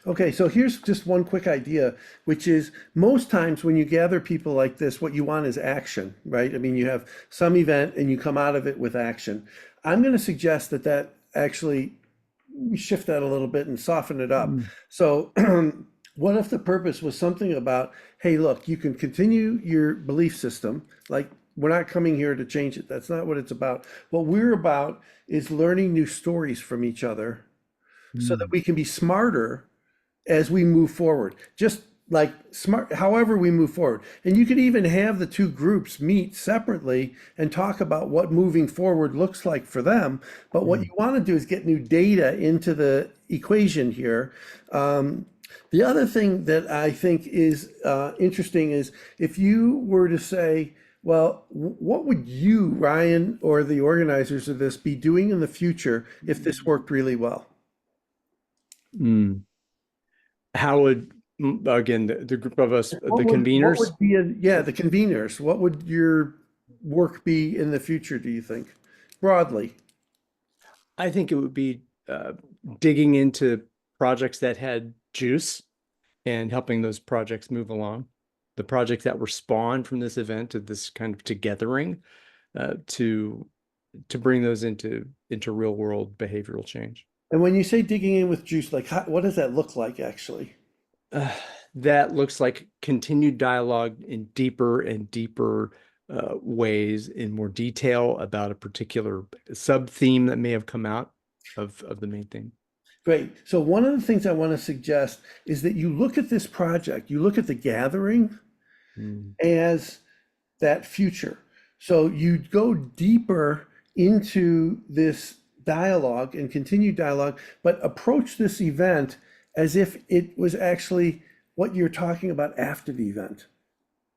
Okay, so here's just one quick idea, which is most times when you gather people like this, what you want is action, right? I mean, you have some event and you come out of it with action. I'm going to suggest that actually we shift that a little bit and soften it up. So what if the purpose was something about, hey, look, you can continue your belief system, like we're not coming here to change it. That's not what it's about. What we're about is learning new stories from each other so that we can be smarter as we move forward, just like smart, however we move forward. And you could even have the 2 groups meet separately and talk about what moving forward looks like for them. But what you want to do is get new data into the equation here. The other thing that I think is interesting is if you were to say, well, what would you, Ryan, or the organizers of this be doing in the future if this worked really well? How would, again, the group of us, the What conveners? would be the conveners. What would your work be in the future, do you think, broadly? I think it would be digging into projects that had juice and helping those projects move along. The projects that were spawned from this event, of this kind of togethering, to bring those into real world behavioral change. And when you say digging in with juice, like what does that look like actually? That looks like continued dialogue in deeper and deeper ways, in more detail about a particular sub theme that may have come out of the main theme. Great. So one of the things I want to suggest is that you look at this project, you look at the gathering as that future. So you go deeper into this dialogue and continued dialogue, but approach this event as if it was actually what you're talking about after the event.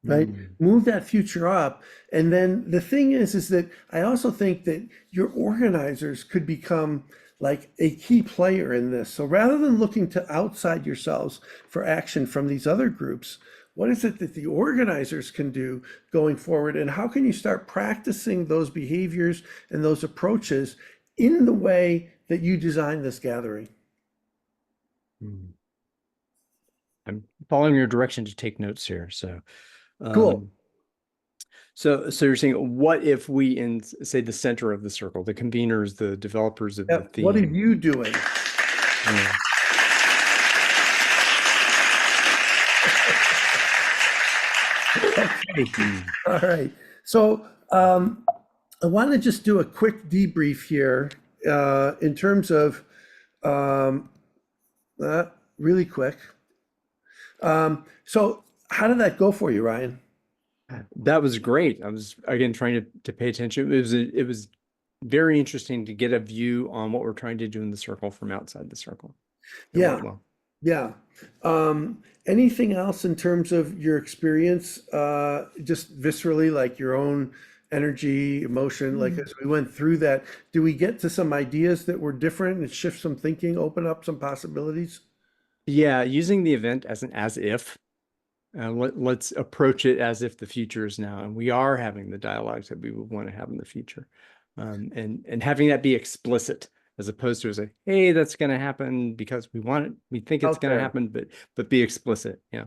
right? Move that future up. And then the thing is that I also think that your organizers could become like a key player in this. So rather than looking to outside yourselves for action from these other groups, what is it that the organizers can do going forward? And how can you start practicing those behaviors and those approaches in the way that you designed this gathering? I'm following your direction to take notes here. So, Cool. So you're saying, what if we, in say the center of the circle, the conveners, the developers of the theme? What are you doing? Yeah. Okay. All right. So I want to just do a quick debrief here in terms of really quick. So how did that go for you, Ryan? That was great. I was again trying to pay attention. It was very interesting to get a view on what we're trying to do in the circle from outside the circle. It Yeah. went well. Yeah. Anything else in terms of your experience, just viscerally, like your own energy, emotion, like as we went through that, do we get to some ideas that were different and shift some thinking, open up some possibilities? Yeah, using the event as an as if. Let's approach it as if the future is now, and we are having the dialogues that we would want to have in the future, and having that be explicit as opposed to say, "Hey, that's going to happen because we want it, we think it's going to happen," but be explicit. Yeah.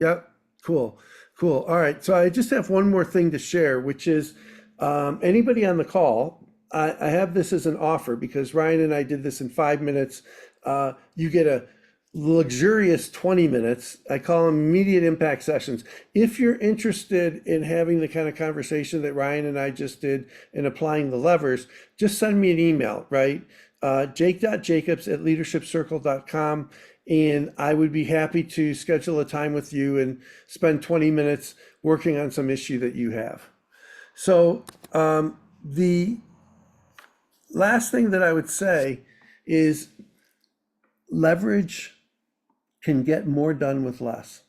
Yep. Cool. Cool. All right. So I just have one more thing to share, which is anybody on the call. I have this as an offer because Ryan and I did this in 5 minutes. You get a luxurious 20 minutes. I call them immediate impact sessions. If you're interested in having the kind of conversation that Ryan and I just did and applying the levers, just send me an email, right? jake.jacobs@leadershipcircle.com. And I would be happy to schedule a time with you and spend 20 minutes working on some issue that you have. So the last thing that I would say is leverage can get more done with less.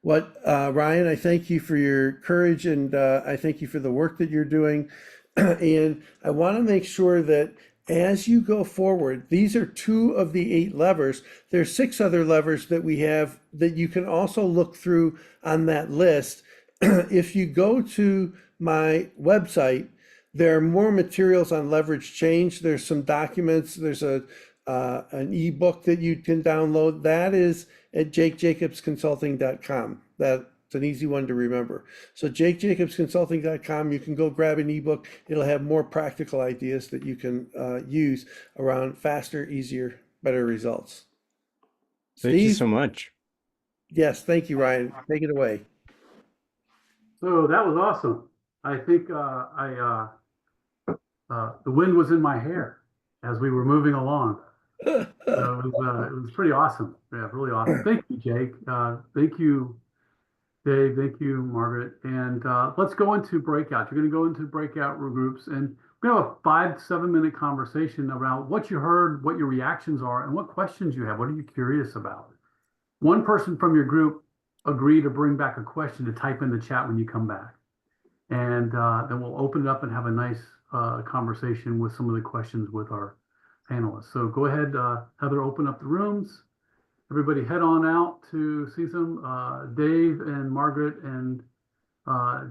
Ryan, I thank you for your courage and I thank you for the work that you're doing. And I want to make sure that as you go forward, these are 2 of the 8 levers. There's 6 other levers that we have that you can also look through on that list. If you go to my website, there are more materials on leverage change. There's some documents. There's an ebook that you can download. That is at jakejacobsconsulting.com. That's an easy one to remember. So jakejacobsconsulting.com, you can go grab an ebook. It'll have more practical ideas that you can use around faster, easier, better results. Thank you Steve? so much. Yes, thank you, Ryan. Take it away. So that was awesome. I think the wind was in my hair as we were moving along. So it was pretty awesome. Yeah, really awesome. Thank you, Jake. Thank you, Dave. Thank you, Margaret. And let's go into breakout. You're going to go into breakout groups, and we're going to have a 5 to 7 minute conversation around what you heard, what your reactions are, and what questions you have. What are you curious about? One person from your group agreed to bring back a question to type in the chat when you come back. And then we'll open it up and have a nice conversation with some of the questions with our panelists. So go ahead, Heather, open up the rooms. Everybody head on out to see some. Dave and Margaret and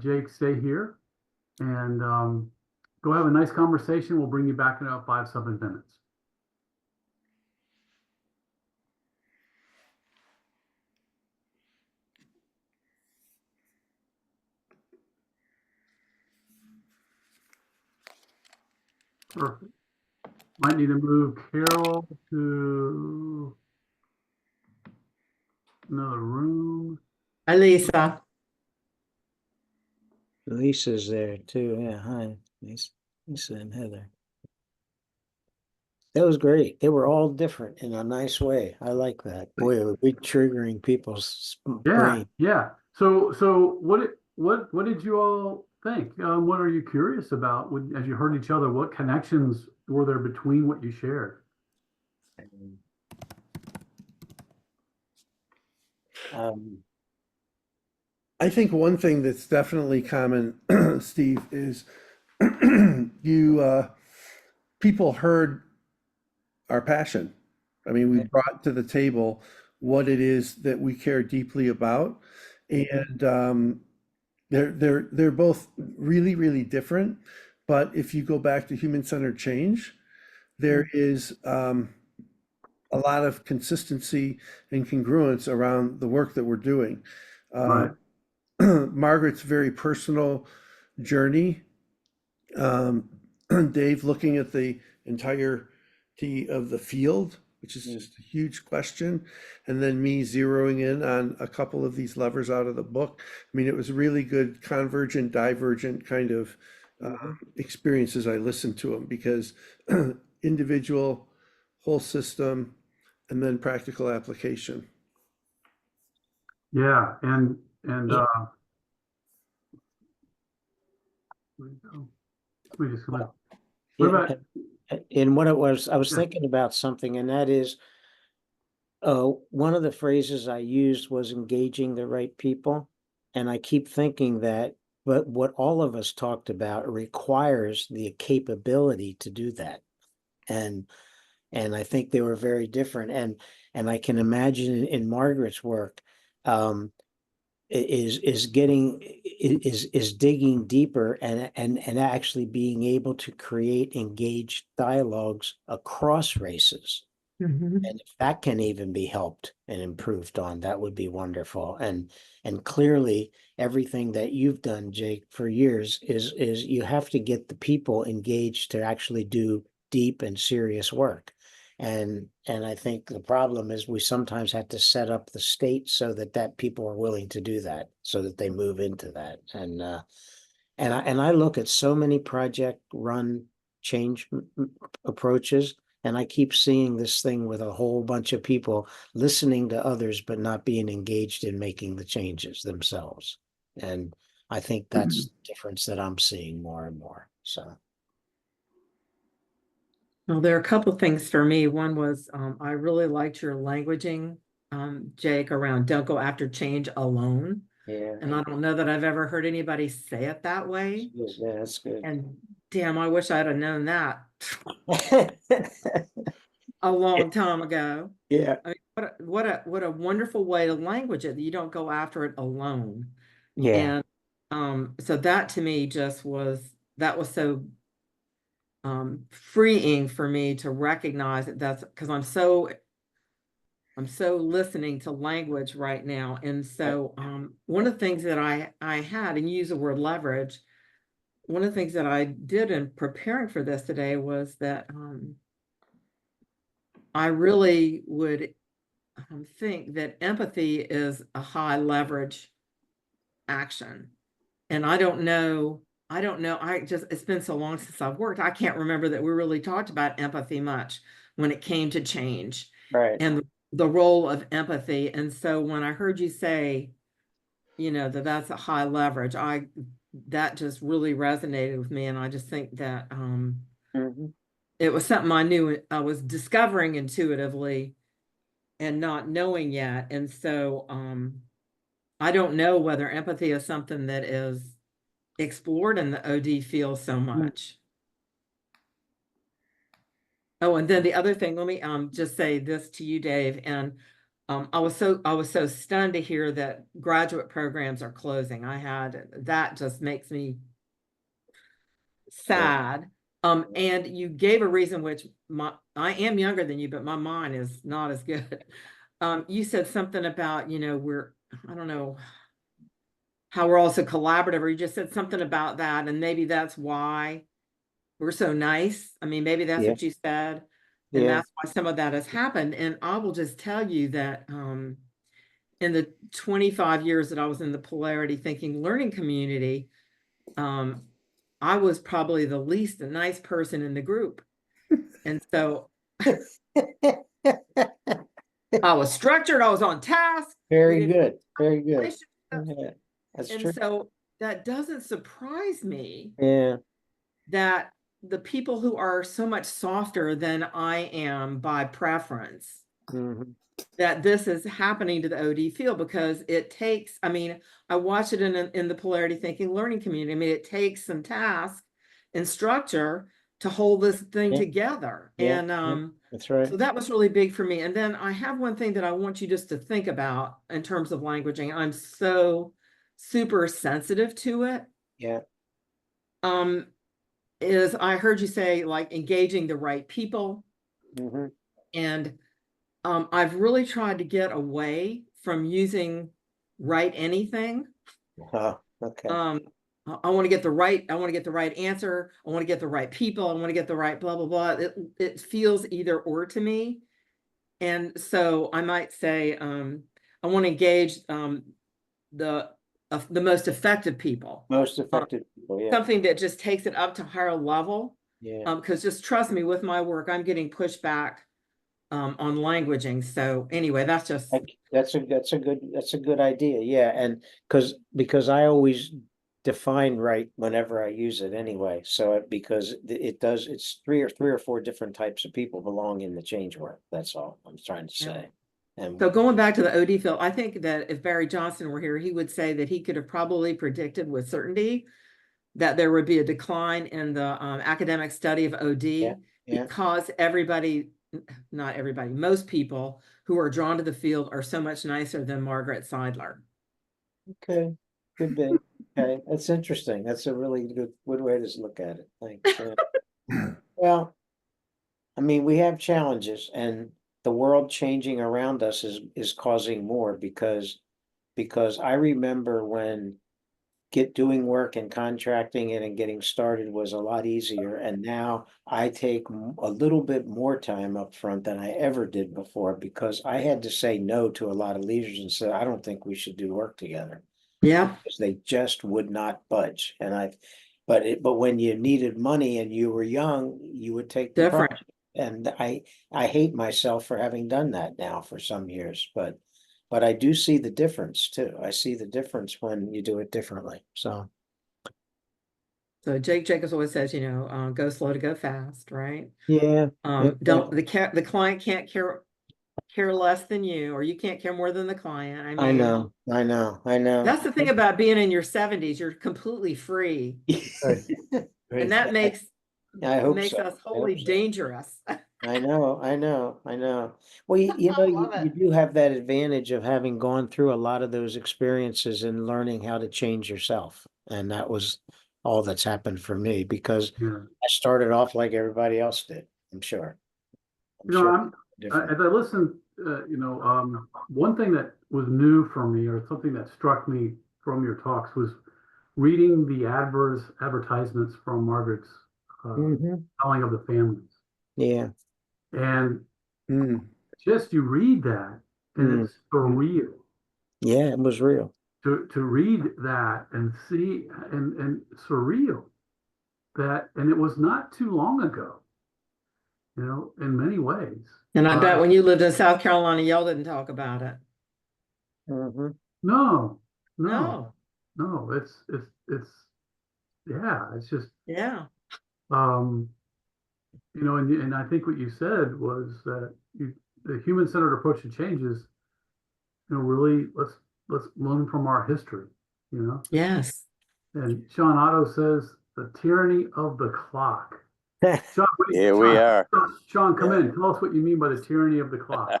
Jake stay here. And go have a nice conversation. We'll bring you back in about 5 to 7 minutes. Perfect. Might need to move Carol to another room. Hi, Lisa. Lisa's there too. Yeah, hi, Lisa and Heather. That was great. They were all different in a nice way. I like that. Boy, it would be triggering people's brain. Yeah. So what did you all think? What are you curious about as you heard each other? What connections were there between what you shared? I think one thing that's definitely common, Steve, is people heard our passion. I mean, we brought to the table what it is that we care deeply about, and they're both really, really different. But if you go back to human-centered change, there is a lot of consistency and congruence around the work that we're doing. Right. Margaret's very personal journey, Dave looking at the entirety of the field, which is just a huge question, and then me zeroing in on a couple of these levers out of the book. I mean, it was really good convergent, divergent kind of experiences. I listened to them because individual, whole system, and then practical application. Yeah, and we just gonna, what Yeah, about, and what it was, I was Yeah. thinking about something, and that is, one of the phrases I used was engaging the right people. And I keep thinking that, but what all of us talked about requires the capability to do that. And I think they were very different. And I can imagine in Margaret's work, is digging deeper and actually being able to create engaged dialogues across races. Mhm. And if that can even be helped and improved on, that would be wonderful. And clearly everything that you've done, Jake, for years is you have to get the people engaged to actually do deep and serious work. And I think the problem is we sometimes have to set up the state so that people are willing to do that, so that they move into that. And I look at so many project run change approaches, and I keep seeing this thing with a whole bunch of people listening to others, but not being engaged in making the changes themselves. And I think that's the difference that I'm seeing more and more. So, Well, there are a couple of things for me. One was I really liked your languaging, Jake, around don't go after change alone. yeah, And I don't know that I've ever heard anybody say it that way. yeah, that's good. And damn, I wish I'd have known that a long time ago. Yeah, I mean, what a wonderful way to language it. You don't go after it alone. yeah. And so that to me just was so freeing for me to recognize that that's because I'm so listening to language right now. And so one of the things that I had, and you use the word leverage, one of the things that I did in preparing for this today was that I really would think that empathy is a high leverage action. And I don't know, it's been so long since I've worked. I can't remember that we really talked about empathy much when it came to change Right. and the role of empathy. And so when I heard you say, that's a high leverage, that just really resonated with me. And I just think that Mhm. it was something I knew I was discovering intuitively and not knowing yet. And so I don't know whether empathy is something that is explored in the OD field so much. Oh, and then the other thing, let me just say this to you, Dave. And I was so stunned to hear that graduate programs are closing. That just makes me sad. And you gave a reason, which I am younger than you, but my mind is not as good. You said something about, I don't know how we're also collaborative, or you just said something about that. And maybe that's why we're so nice. I mean, maybe that's Yeah. what you said. And Yeah. that's why some of that has happened. And I will just tell you that in the 25 years that I was in the polarity thinking learning community, I was probably the least nice person in the group. And so I was structured, I was on task. Very good. Very good. relationships. Yeah, that's And true. so that doesn't surprise me Yeah. that the people who are so much softer than I am by preference Mhm. that this is happening to the OD field, because it takes, I mean, I watch it in the polarity thinking learning community. I mean, it takes some task and structure to hold this thing Yeah. together. Yeah, And yeah, that's right. so that was really big for me. And then I have one thing that I want you just to think about in terms of languaging. I'm so super sensitive to it. Yeah. Is I heard you say like engaging the right people. Mhm. And I've really tried to get away from using write anything. Oh, okay. I want to get the right answer. I want to get the right people. I want to get the right blah, blah, blah. It feels either or to me. And so I might say, I want to engage the most effective people. Most effective people, yeah. Something that just takes it up to a higher level. Yeah. Because just trust me, with my work, I'm getting pushback on languaging. So anyway, that's just That's a good idea. Yeah. And because I always define right whenever I use it anyway. So because it's three or four different types of people belong in the change work. That's all I'm trying to say. And so going back to the OD field, I think that if Barry Johnson were here, he would say that he could have probably predicted with certainty that there would be a decline in the academic study of OD yeah. because not everybody, most people who are drawn to the field are so much nicer than Margaret Seidler. Okay. Could be. Okay. That's interesting. That's a really good way to look at it. Thanks. Yeah. Well, I mean, we have challenges, and the world changing around us is causing more because I remember when doing work and contracting it and getting started was a lot easier, and now I take a little bit more time up front than I ever did before because I had to say no to a lot of leaders and say I don't think we should do work together. Yeah, Because they just would not budge. But when you needed money and you were young, you would take the different. project. And I hate myself for having done that now for some years, but I do see the difference too. I see the difference when you do it differently. So So Jake Jacobs always says, go slow to go fast, right? yeah, Don't the client can't care less than you, or you can't care more than the client. I I mean, know. that's the thing about being in your 70s. You're completely free, and that makes I hope makes so. us wholly dangerous. I know. Well, you know, love you it. do have that advantage of having gone through a lot of those experiences and learning how to change yourself. And that was all that's happened for me because Yeah. I started off like everybody else did, I'm sure. I'm different. as I listened, one thing that was new for me or something that struck me from your talks was reading the advertisements from Margaret's telling of the families. Yeah. And just you read that and it's surreal. Yeah, it was real. To read that and see and surreal that, and it was not too long ago, in many ways. And I bet when you lived in South Carolina, y'all didn't talk about it. No. It's just Yeah. And I think what you said was that the human-centered approach to change is, really let's learn from our history, Yes. And Sean Otto says the tyranny of the clock. Sean, Here we are. Sean, come in. Tell us what you mean by the tyranny of the clock.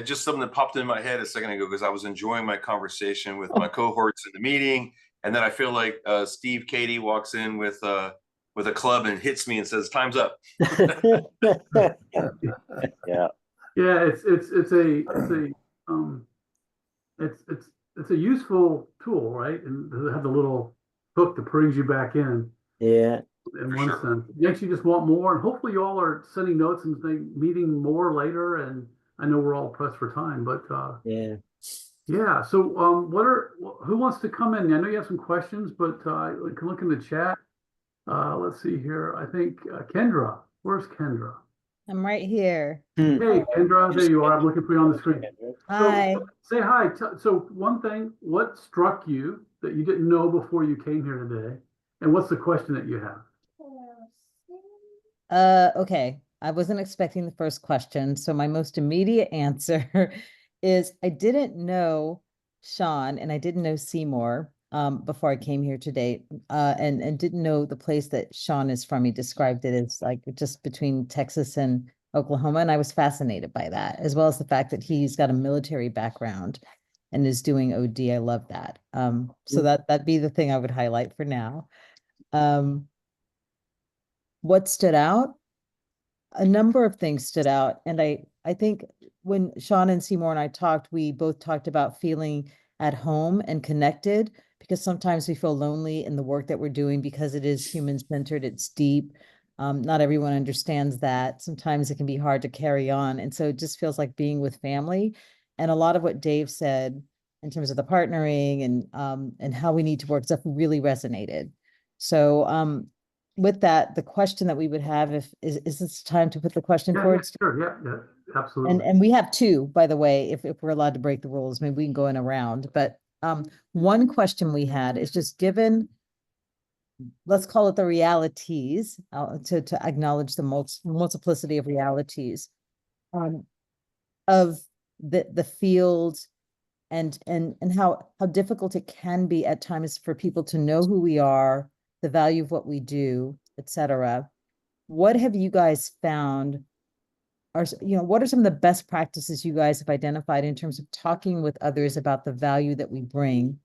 Just something that popped in my head a second ago because I was enjoying my conversation with my cohorts in the meeting, and then I feel like Steve Katie walks in with a club and hits me and says, "Time's up." Yeah. Yeah, it's a useful tool, right? And to have the little hook that brings you back in. Yeah. In one sense, it makes you just want more, and hopefully you all are sending notes and meeting more later. And I know we're all pressed for time, but yeah. So who wants to come in? I know you have some questions, but you can look in the chat. Let's see here. I think Kendra. Where's Kendra? I'm right here. Hey, Kendra, there you are. I'm looking for you on the screen. Hi. So, say hi. So one thing, what struck you that you didn't know before you came here today? And what's the question that you have? Okay. I wasn't expecting the first question, so my most immediate answer is I didn't know Sean and I didn't know Seymour before I came here today, and didn't know the place that Sean is from. He described it as like just between Texas and Oklahoma, and I was fascinated by that, as well as the fact that he's got a military background and is doing OD. I love that. So that'd be the thing I would highlight for now. What stood out? A number of things stood out. And I think when Sean and Seymour and I talked, we both talked about feeling at home and connected, because sometimes we feel lonely in the work that we're doing because it is human-centered, it's deep. Not everyone understands that. Sometimes it can be hard to carry on. And so it just feels like being with family. And a lot of what Dave said in terms of the partnering and how we need to work stuff really resonated. So with that, the question that we would have is this time to put the question Yeah, forward? sure. Yeah, absolutely. And we have two, by the way, if we're allowed to break the rules, maybe we can go in a round. But one question we had is just given, let's call it the realities, to acknowledge the multiplicity of realities of the field and how difficult it can be at times for people to know who we are, the value of what we do, etc. What have you guys found are, what are some of the best practices you guys have identified in terms of talking with others about the value that we bring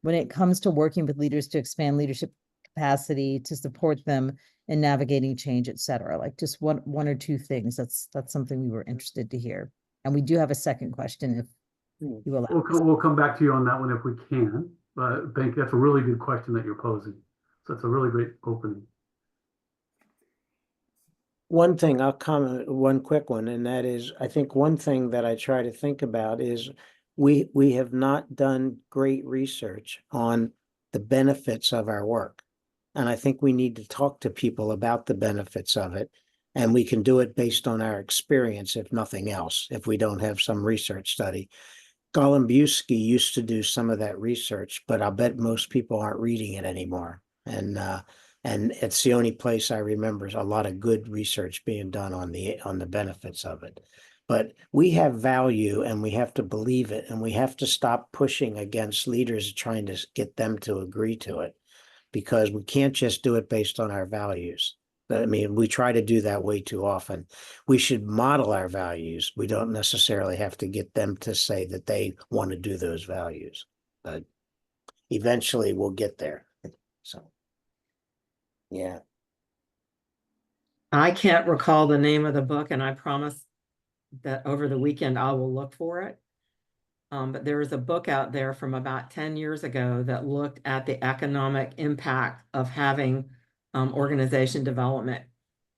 when it comes to working with leaders to expand leadership capacity, to support them in navigating change, etc.? Like just one or two things. That's something we were interested to hear. And we do have a second question if you allow. We'll come back to you on that one if we can. But I think that's a really good question that you're posing. So it's a really great opening. One thing I'll comment, one quick one, and that is, I think one thing that I try to think about is we have not done great research on the benefits of our work. And I think we need to talk to people about the benefits of it. And we can do it based on our experience, if nothing else, if we don't have some research study. Golumbusky used to do some of that research, but I'll bet most people aren't reading it anymore. And it's the only place I remember a lot of good research being done on the benefits of it. But we have value and we have to believe it, and we have to stop pushing against leaders trying to get them to agree to it, because we can't just do it based on our values. I mean, we try to do that way too often. We should model our values. We don't necessarily have to get them to say that they want to do those values, but eventually we'll get there. So, yeah. I can't recall the name of the book, and I promise that over the weekend I will look for it. But there was a book out there from about 10 years ago that looked at the economic impact of having organization development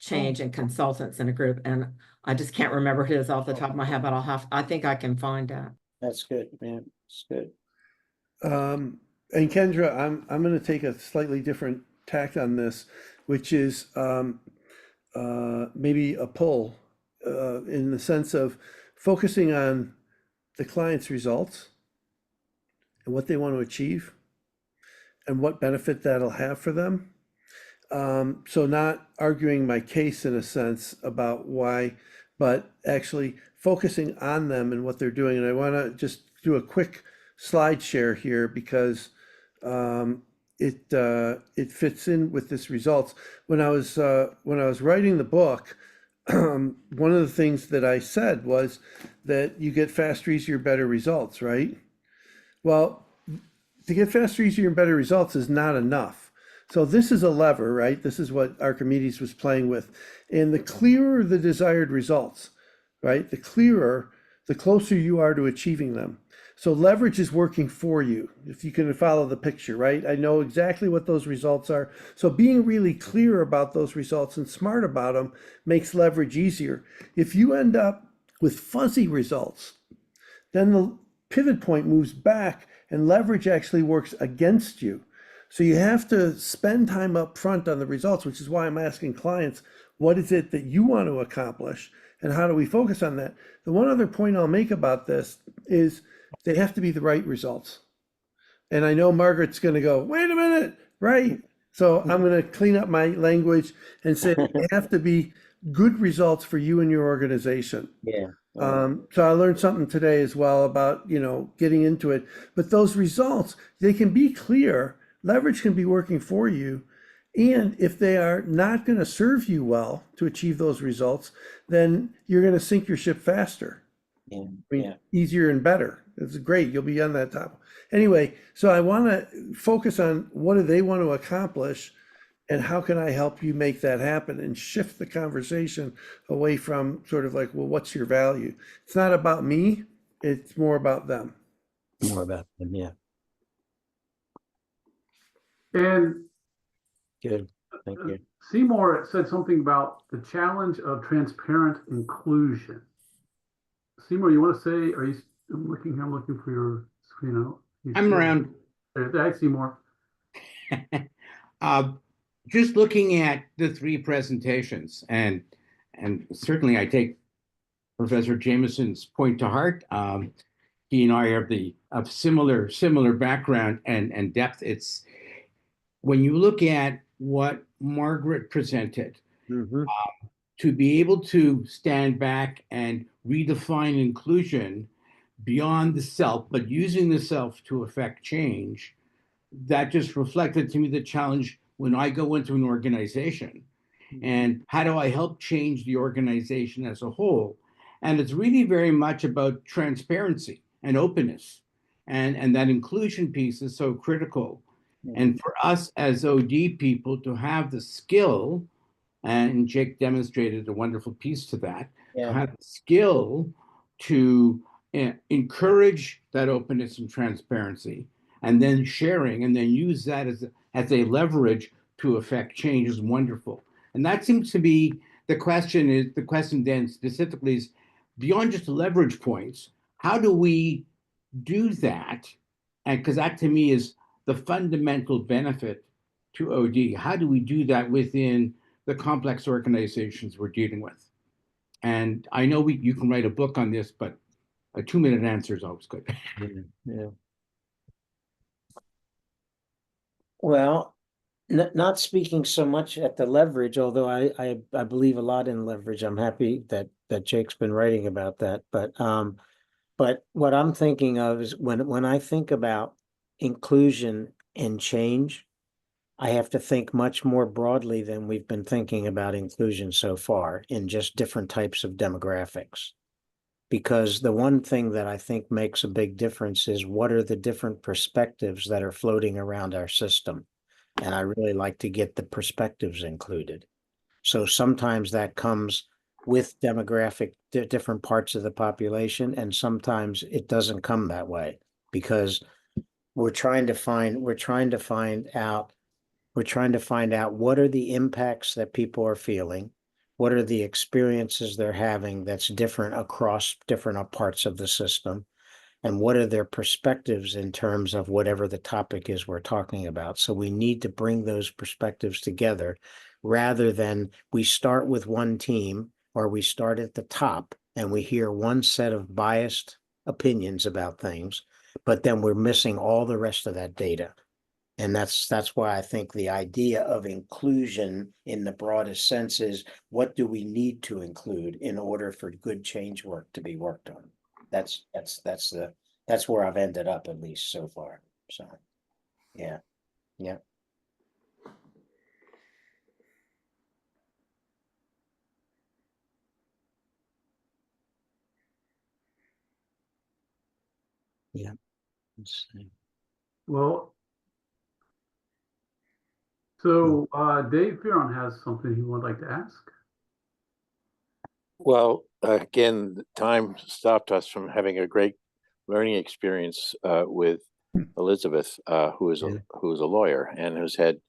change and consultants in a group. And I just can't remember who it is off the top of my head, but I think I can find that. That's good, man. It's good. And Kendra, I'm going to take a slightly different tact on this, which is maybe a pull in the sense of focusing on the client's results and what they want to achieve and what benefit that'll have for them. So not arguing my case in a sense about why, but actually focusing on them and what they're doing. And I want to just do a quick slide share here because it fits in with this results. When I was writing the book, one of the things that I said was that you get faster, easier, better results, right? Well, to get faster, easier, and better results is not enough. So this is a lever, right? This is what Archimedes was playing with. And the clearer the desired results, right? The clearer, the closer you are to achieving them. So leverage is working for you, if you can follow the picture, right? I know exactly what those results are. So being really clear about those results and smart about them makes leverage easier. If you end up with fuzzy results, then the pivot point moves back and leverage actually works against you. So you have to spend time up front on the results, which is why I'm asking clients, what is it that you want to accomplish and how do we focus on that? The one other point I'll make about this is they have to be the right results. And I know Margaret's going to go, wait a minute, right? So I'm going to clean up my language and say they have to be good results for you and your organization. Yeah. So I learned something today as well about, getting into it. But those results, they can be clear. Leverage can be working for you. And if they are not going to serve you well to achieve those results, then you're going to sink your ship faster. Yeah. I mean, Yeah. easier and better. It's great. You'll be on that top. Anyway, so I want to focus on what do they want to accomplish and how can I help you make that happen and shift the conversation away from sort of like, well, what's your value? It's not about me. It's more about them. More about them. Yeah. And Good. Thank you. Seymour said something about the challenge of transparent inclusion. Seymour, you want to say, are you I'm looking for your screen out. I'm around. Hi, Seymour. Just looking at the three presentations, and certainly I take Professor Jamieson's point to heart. He and I are of similar background and depth. It's when you look at what Margaret presented, to be able to stand back and redefine inclusion beyond the self, but using the self to affect change, that just reflected to me the challenge when I go into an organization. And how do I help change the organization as a whole? And it's really very much about transparency and openness. And that inclusion piece is so critical. And for us as OD people to have the skill, and Jake demonstrated a wonderful piece to that, to have the skill to encourage that openness and transparency, and then sharing, and then use that as a leverage to affect change is wonderful. And that seems to be the question then specifically is beyond just the leverage points, how do we do that? And because that to me is the fundamental benefit to OD. How do we do that within the complex organizations we're dealing with? And I know you can write a book on this, but a 2-minute answer is always good. Yeah. Well, not speaking so much at the leverage, although I believe a lot in leverage. I'm happy that Jake's been writing about that. But what I'm thinking of is when I think about inclusion and change, I have to think much more broadly than we've been thinking about inclusion so far in just different types of demographics. Because the one thing that I think makes a big difference is what are the different perspectives that are floating around our system. And I really like to get the perspectives included. So sometimes that comes with demographic, different parts of the population, and sometimes it doesn't come that way because we're trying to find out what are the impacts that people are feeling, what are the experiences they're having that's different across different parts of the system, and what are their perspectives in terms of whatever the topic is we're talking about. So we need to bring those perspectives together rather than we start with one team or we start at the top and we hear one set of biased opinions about things, but then we're missing all the rest of that data. And that's why I think the idea of inclusion in the broadest sense is what do we need to include in order for good change work to be worked on? That's where I've ended up, at least so far. So yeah. Yeah. Yeah. Let's see. Well, so Dave Fearon has something he would like to ask. Well, again, time stopped us from having a great learning experience with Elizabeth, who is a lawyer and has had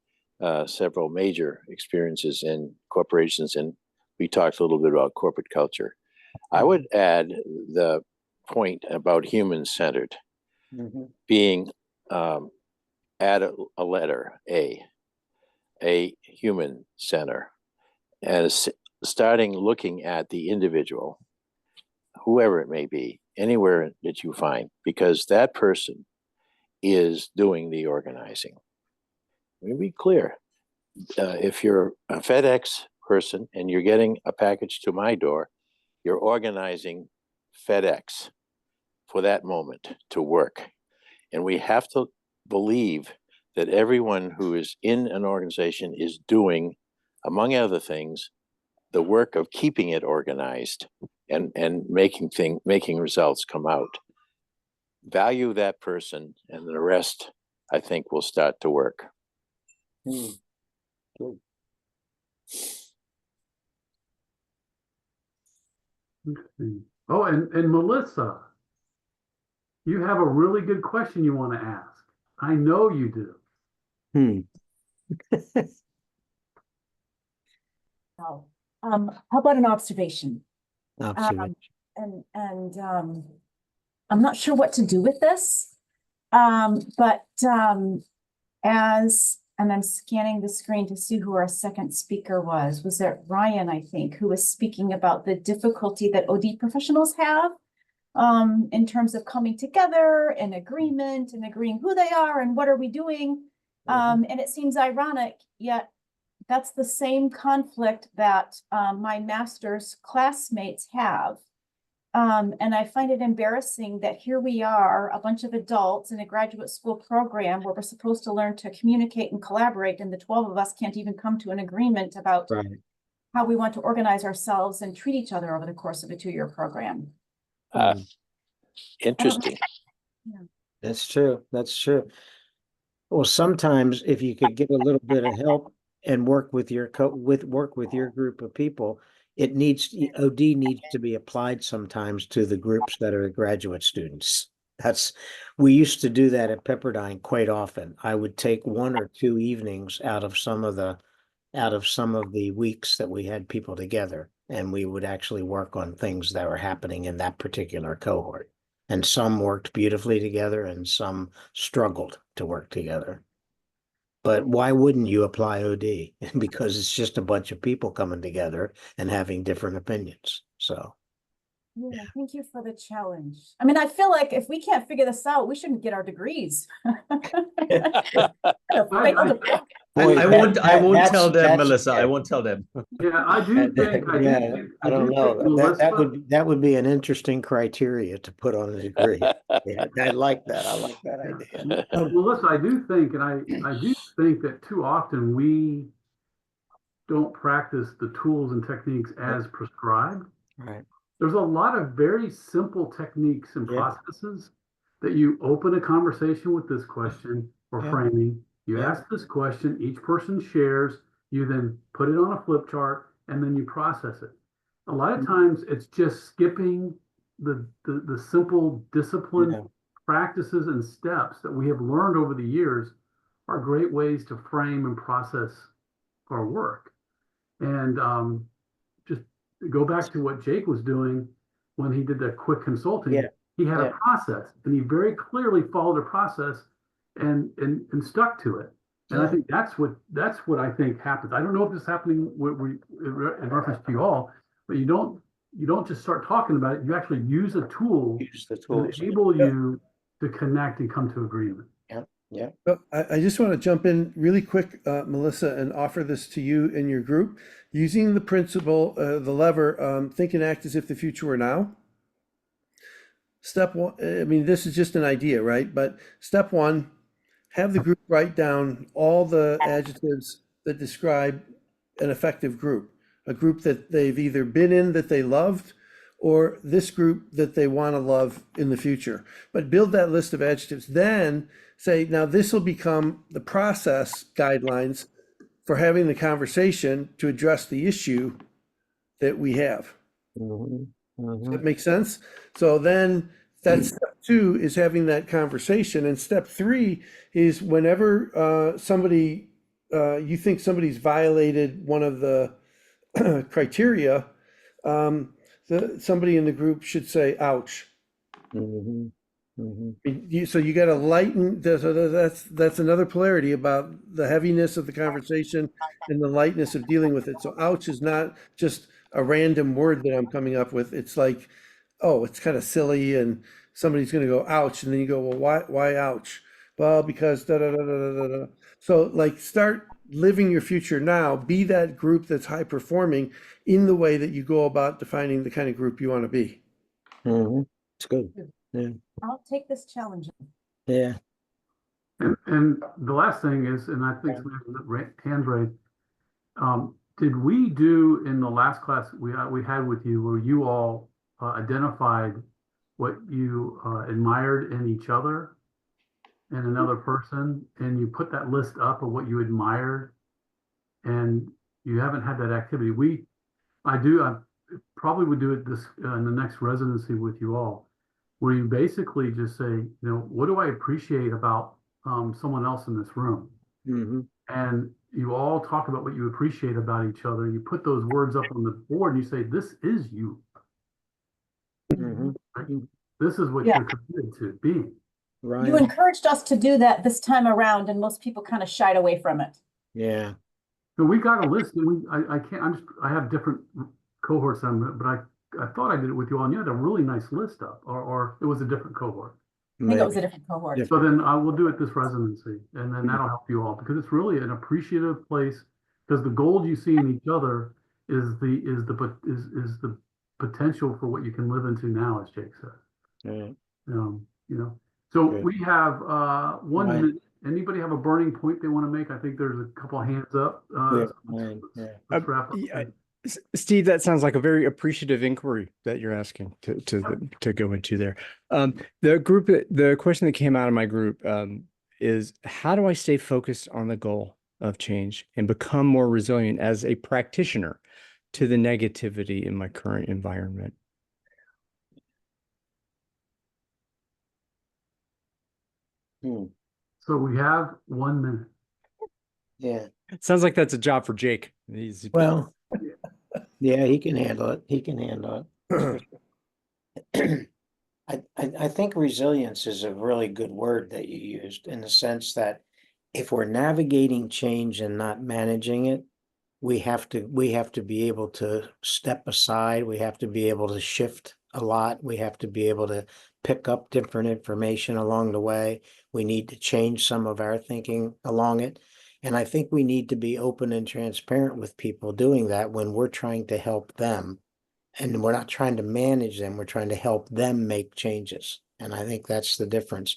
several major experiences in corporations, and we talked a little bit about corporate culture. I would add the point about human-centered being add a letter A human center, as starting looking at the individual, whoever it may be, anywhere that you find, because that person is doing the organizing. Let me be clear. If you're a FedEx person and you're getting a package to my door, you're organizing FedEx for that moment to work. And we have to believe that everyone who is in an organization is doing, among other things, the work of keeping it organized and making results come out. Value that person, and the rest, I think, will start to work. Okay. Oh, and Melissa, you have a really good question you want to ask. I know you do. Oh, how about an observation? Observation. I'm not sure what to do with this. And I'm scanning the screen to see who our second speaker was. Was it Ryan, I think, who was speaking about the difficulty that OD professionals have in terms of coming together in agreement and agreeing who they are and what are we doing. And it seems ironic, yet that's the same conflict that my master's classmates have. And I find it embarrassing that here we are, a bunch of adults in a graduate school program where we're supposed to learn to communicate and collaborate, and the 12 of us can't even come to an agreement about how we want to organize ourselves and treat each other over the course of a 2-year program. Interesting. That's true. That's true. Well, sometimes if you could get a little bit of help and work with your group of people, OD needs to be applied sometimes to the groups that are graduate students. We used to do that at Pepperdine quite often. I would take 1 or 2 evenings out of some of the weeks that we had people together, and we would actually work on things that were happening in that particular cohort. And some worked beautifully together and some struggled to work together. But why wouldn't you apply OD? Because it's just a bunch of people coming together and having different opinions. So. Yeah, thank you for the challenge. I mean, I feel like if we can't figure this out, we shouldn't get our degrees. I won't tell them, Melissa. I won't tell them. Yeah, I do think. I don't know. That would be an interesting criteria to put on a degree. Yeah, I like that. I like that idea. Melissa, I do think, and I do think that too often we don't practice the tools and techniques as prescribed. Right. There's a lot of very simple techniques and processes that you open a conversation with this question or framing. You ask this question, each person shares, you then put it on a flip chart, and then you process it. A lot of times it's just skipping the simple discipline practices and steps that we have learned over the years are great ways to frame and process our work. And just go back to what Jake was doing when he did that quick consulting. He had a process, and he very clearly followed a process and stuck to it. And I think that's what I think happens. I don't know if this is happening in reference to you all, but you don't just start talking about it. You actually use a tool to enable you to connect and come to agreement. Yeah. Well, I just want to jump in really quick, Melissa, and offer this to you and your group. Using the principle, the lever, think and act as if the future were now. Step one, I mean, this is just an idea, right? But step one, have the group write down all the adjectives that describe an effective group, a group that they've either been in that they loved, or this group that they want to love in the future. But build that list of adjectives. Then say, now this will become the process guidelines for having the conversation to address the issue that we have. Does that make sense? So then that's step 2 is having that conversation. And step 3 is whenever somebody, you think somebody's violated one of the criteria, somebody in the group should say, ouch. So you got to lighten, that's another polarity about the heaviness of the conversation and the lightness of dealing with it. So ouch is not just a random word that I'm coming up with. It's like, oh, it's kind of silly, and somebody's going to go ouch, and then you go, well, why ouch? Well, because da da da da da da. So like start living your future now, be that group that's high performing in the way that you go about defining the kind of group you want to be. It's good. Yeah. I'll take this challenge. Yeah. And the last thing is, and I think hands raised, did we do in the last class we had with you, where you all identified what you admired in each other and another person, and you put that list up of what you admired, and you haven't had that activity? I probably would do it this in the next residency with you all, where you basically just say, what do I appreciate about someone else in this room? And you all talk about what you appreciate about each other. You put those words up on the board and you say, this is you. Right? This is what you're committed to being. Right. You encouraged us to do that this time around, and most people kind of shied away from it. Yeah. So we got a list, and I have different cohorts on it, but I thought I did it with you all, and you had a really nice list up, or it was a different cohort. I think it was a different cohort. So then I will do it this residency, and then that'll help you all, because it's really an appreciative place, because the gold you see in each other is the potential for what you can live into now, as Jake said. So we have 1 minute. Anybody have a burning point they want to make? I think there's a couple of hands up. Let's wrap up. Steve, that sounds like a very appreciative inquiry that you're asking to go into there. The question that came out of my group is, how do I stay focused on the goal of change and become more resilient as a practitioner to the negativity in my current environment? So we have 1 minute. Yeah. It sounds like that's a job for Jake. Well, yeah, he can handle it. He can handle it. I think resilience is a really good word that you used, in the sense that if we're navigating change and not managing it, we have to be able to step aside. We have to be able to shift a lot. We have to be able to pick up different information along the way. We need to change some of our thinking along it. And I think we need to be open and transparent with people doing that when we're trying to help them. And we're not trying to manage them, we're trying to help them make changes. And I think that's the difference.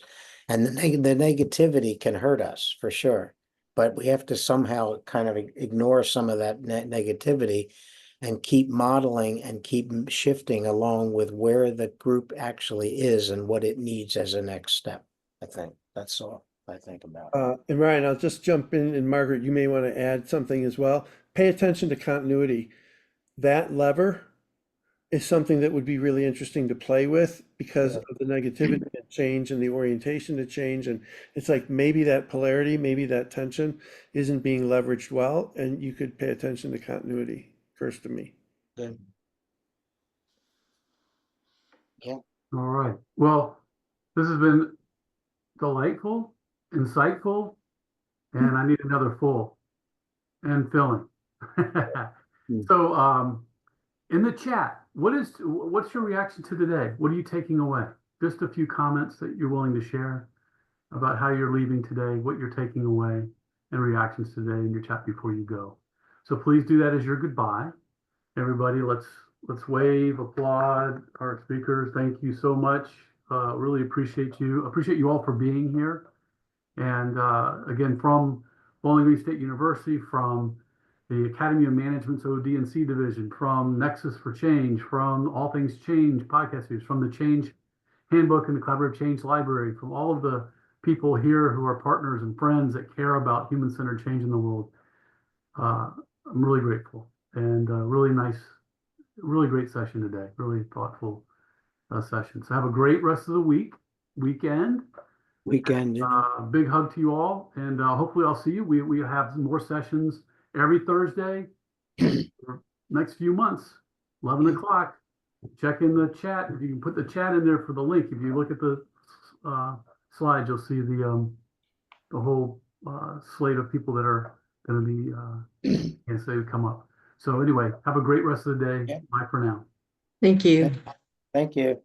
And the negativity can hurt us for sure, but we have to somehow kind of ignore some of that negativity and keep modeling and keep shifting along with where the group actually is and what it needs as a next step. I think that's all I think about. And Ryan, I'll just jump in, and Margaret, you may want to add something as well. Pay attention to continuity. That lever is something that would be really interesting to play with, because of the negativity and change and the orientation to change. And it's like, maybe that polarity, maybe that tension isn't being leveraged well, and you could pay attention to continuity. Occurs to me. Yeah. All right. Well, this has been delightful, insightful, and I need another full and filling. So, in the chat, what's your reaction to today? What are you taking away? Just a few comments that you're willing to share about how you're leaving today, what you're taking away, and reactions today in your chat before you go. So please do that as your goodbye. Everybody, let's wave, applaud our speakers. Thank you so much. Really appreciate you. Appreciate you all for being here. And again, from Bowling Green State University, from the Academy of Management's od&c division, from Nexus for Change, from All Things Change podcast series, from the Change Handbook and the Collaborative Change Library, from all of the people here who are partners and friends that care about human-centered change in the world. I'm really grateful, and really nice, really great session today. Really thoughtful session. So have a great rest of the weekend. Big hug to you all, and hopefully I'll see you. We have more sessions every Thursday for next few months, 11 o'clock. Check in the chat. If you can put the chat in there for the link. If you look at the slides, you'll see the whole slate of people that are going to be and say come up. So anyway, have a great rest of the day. Bye for now. Thank you. Thank you.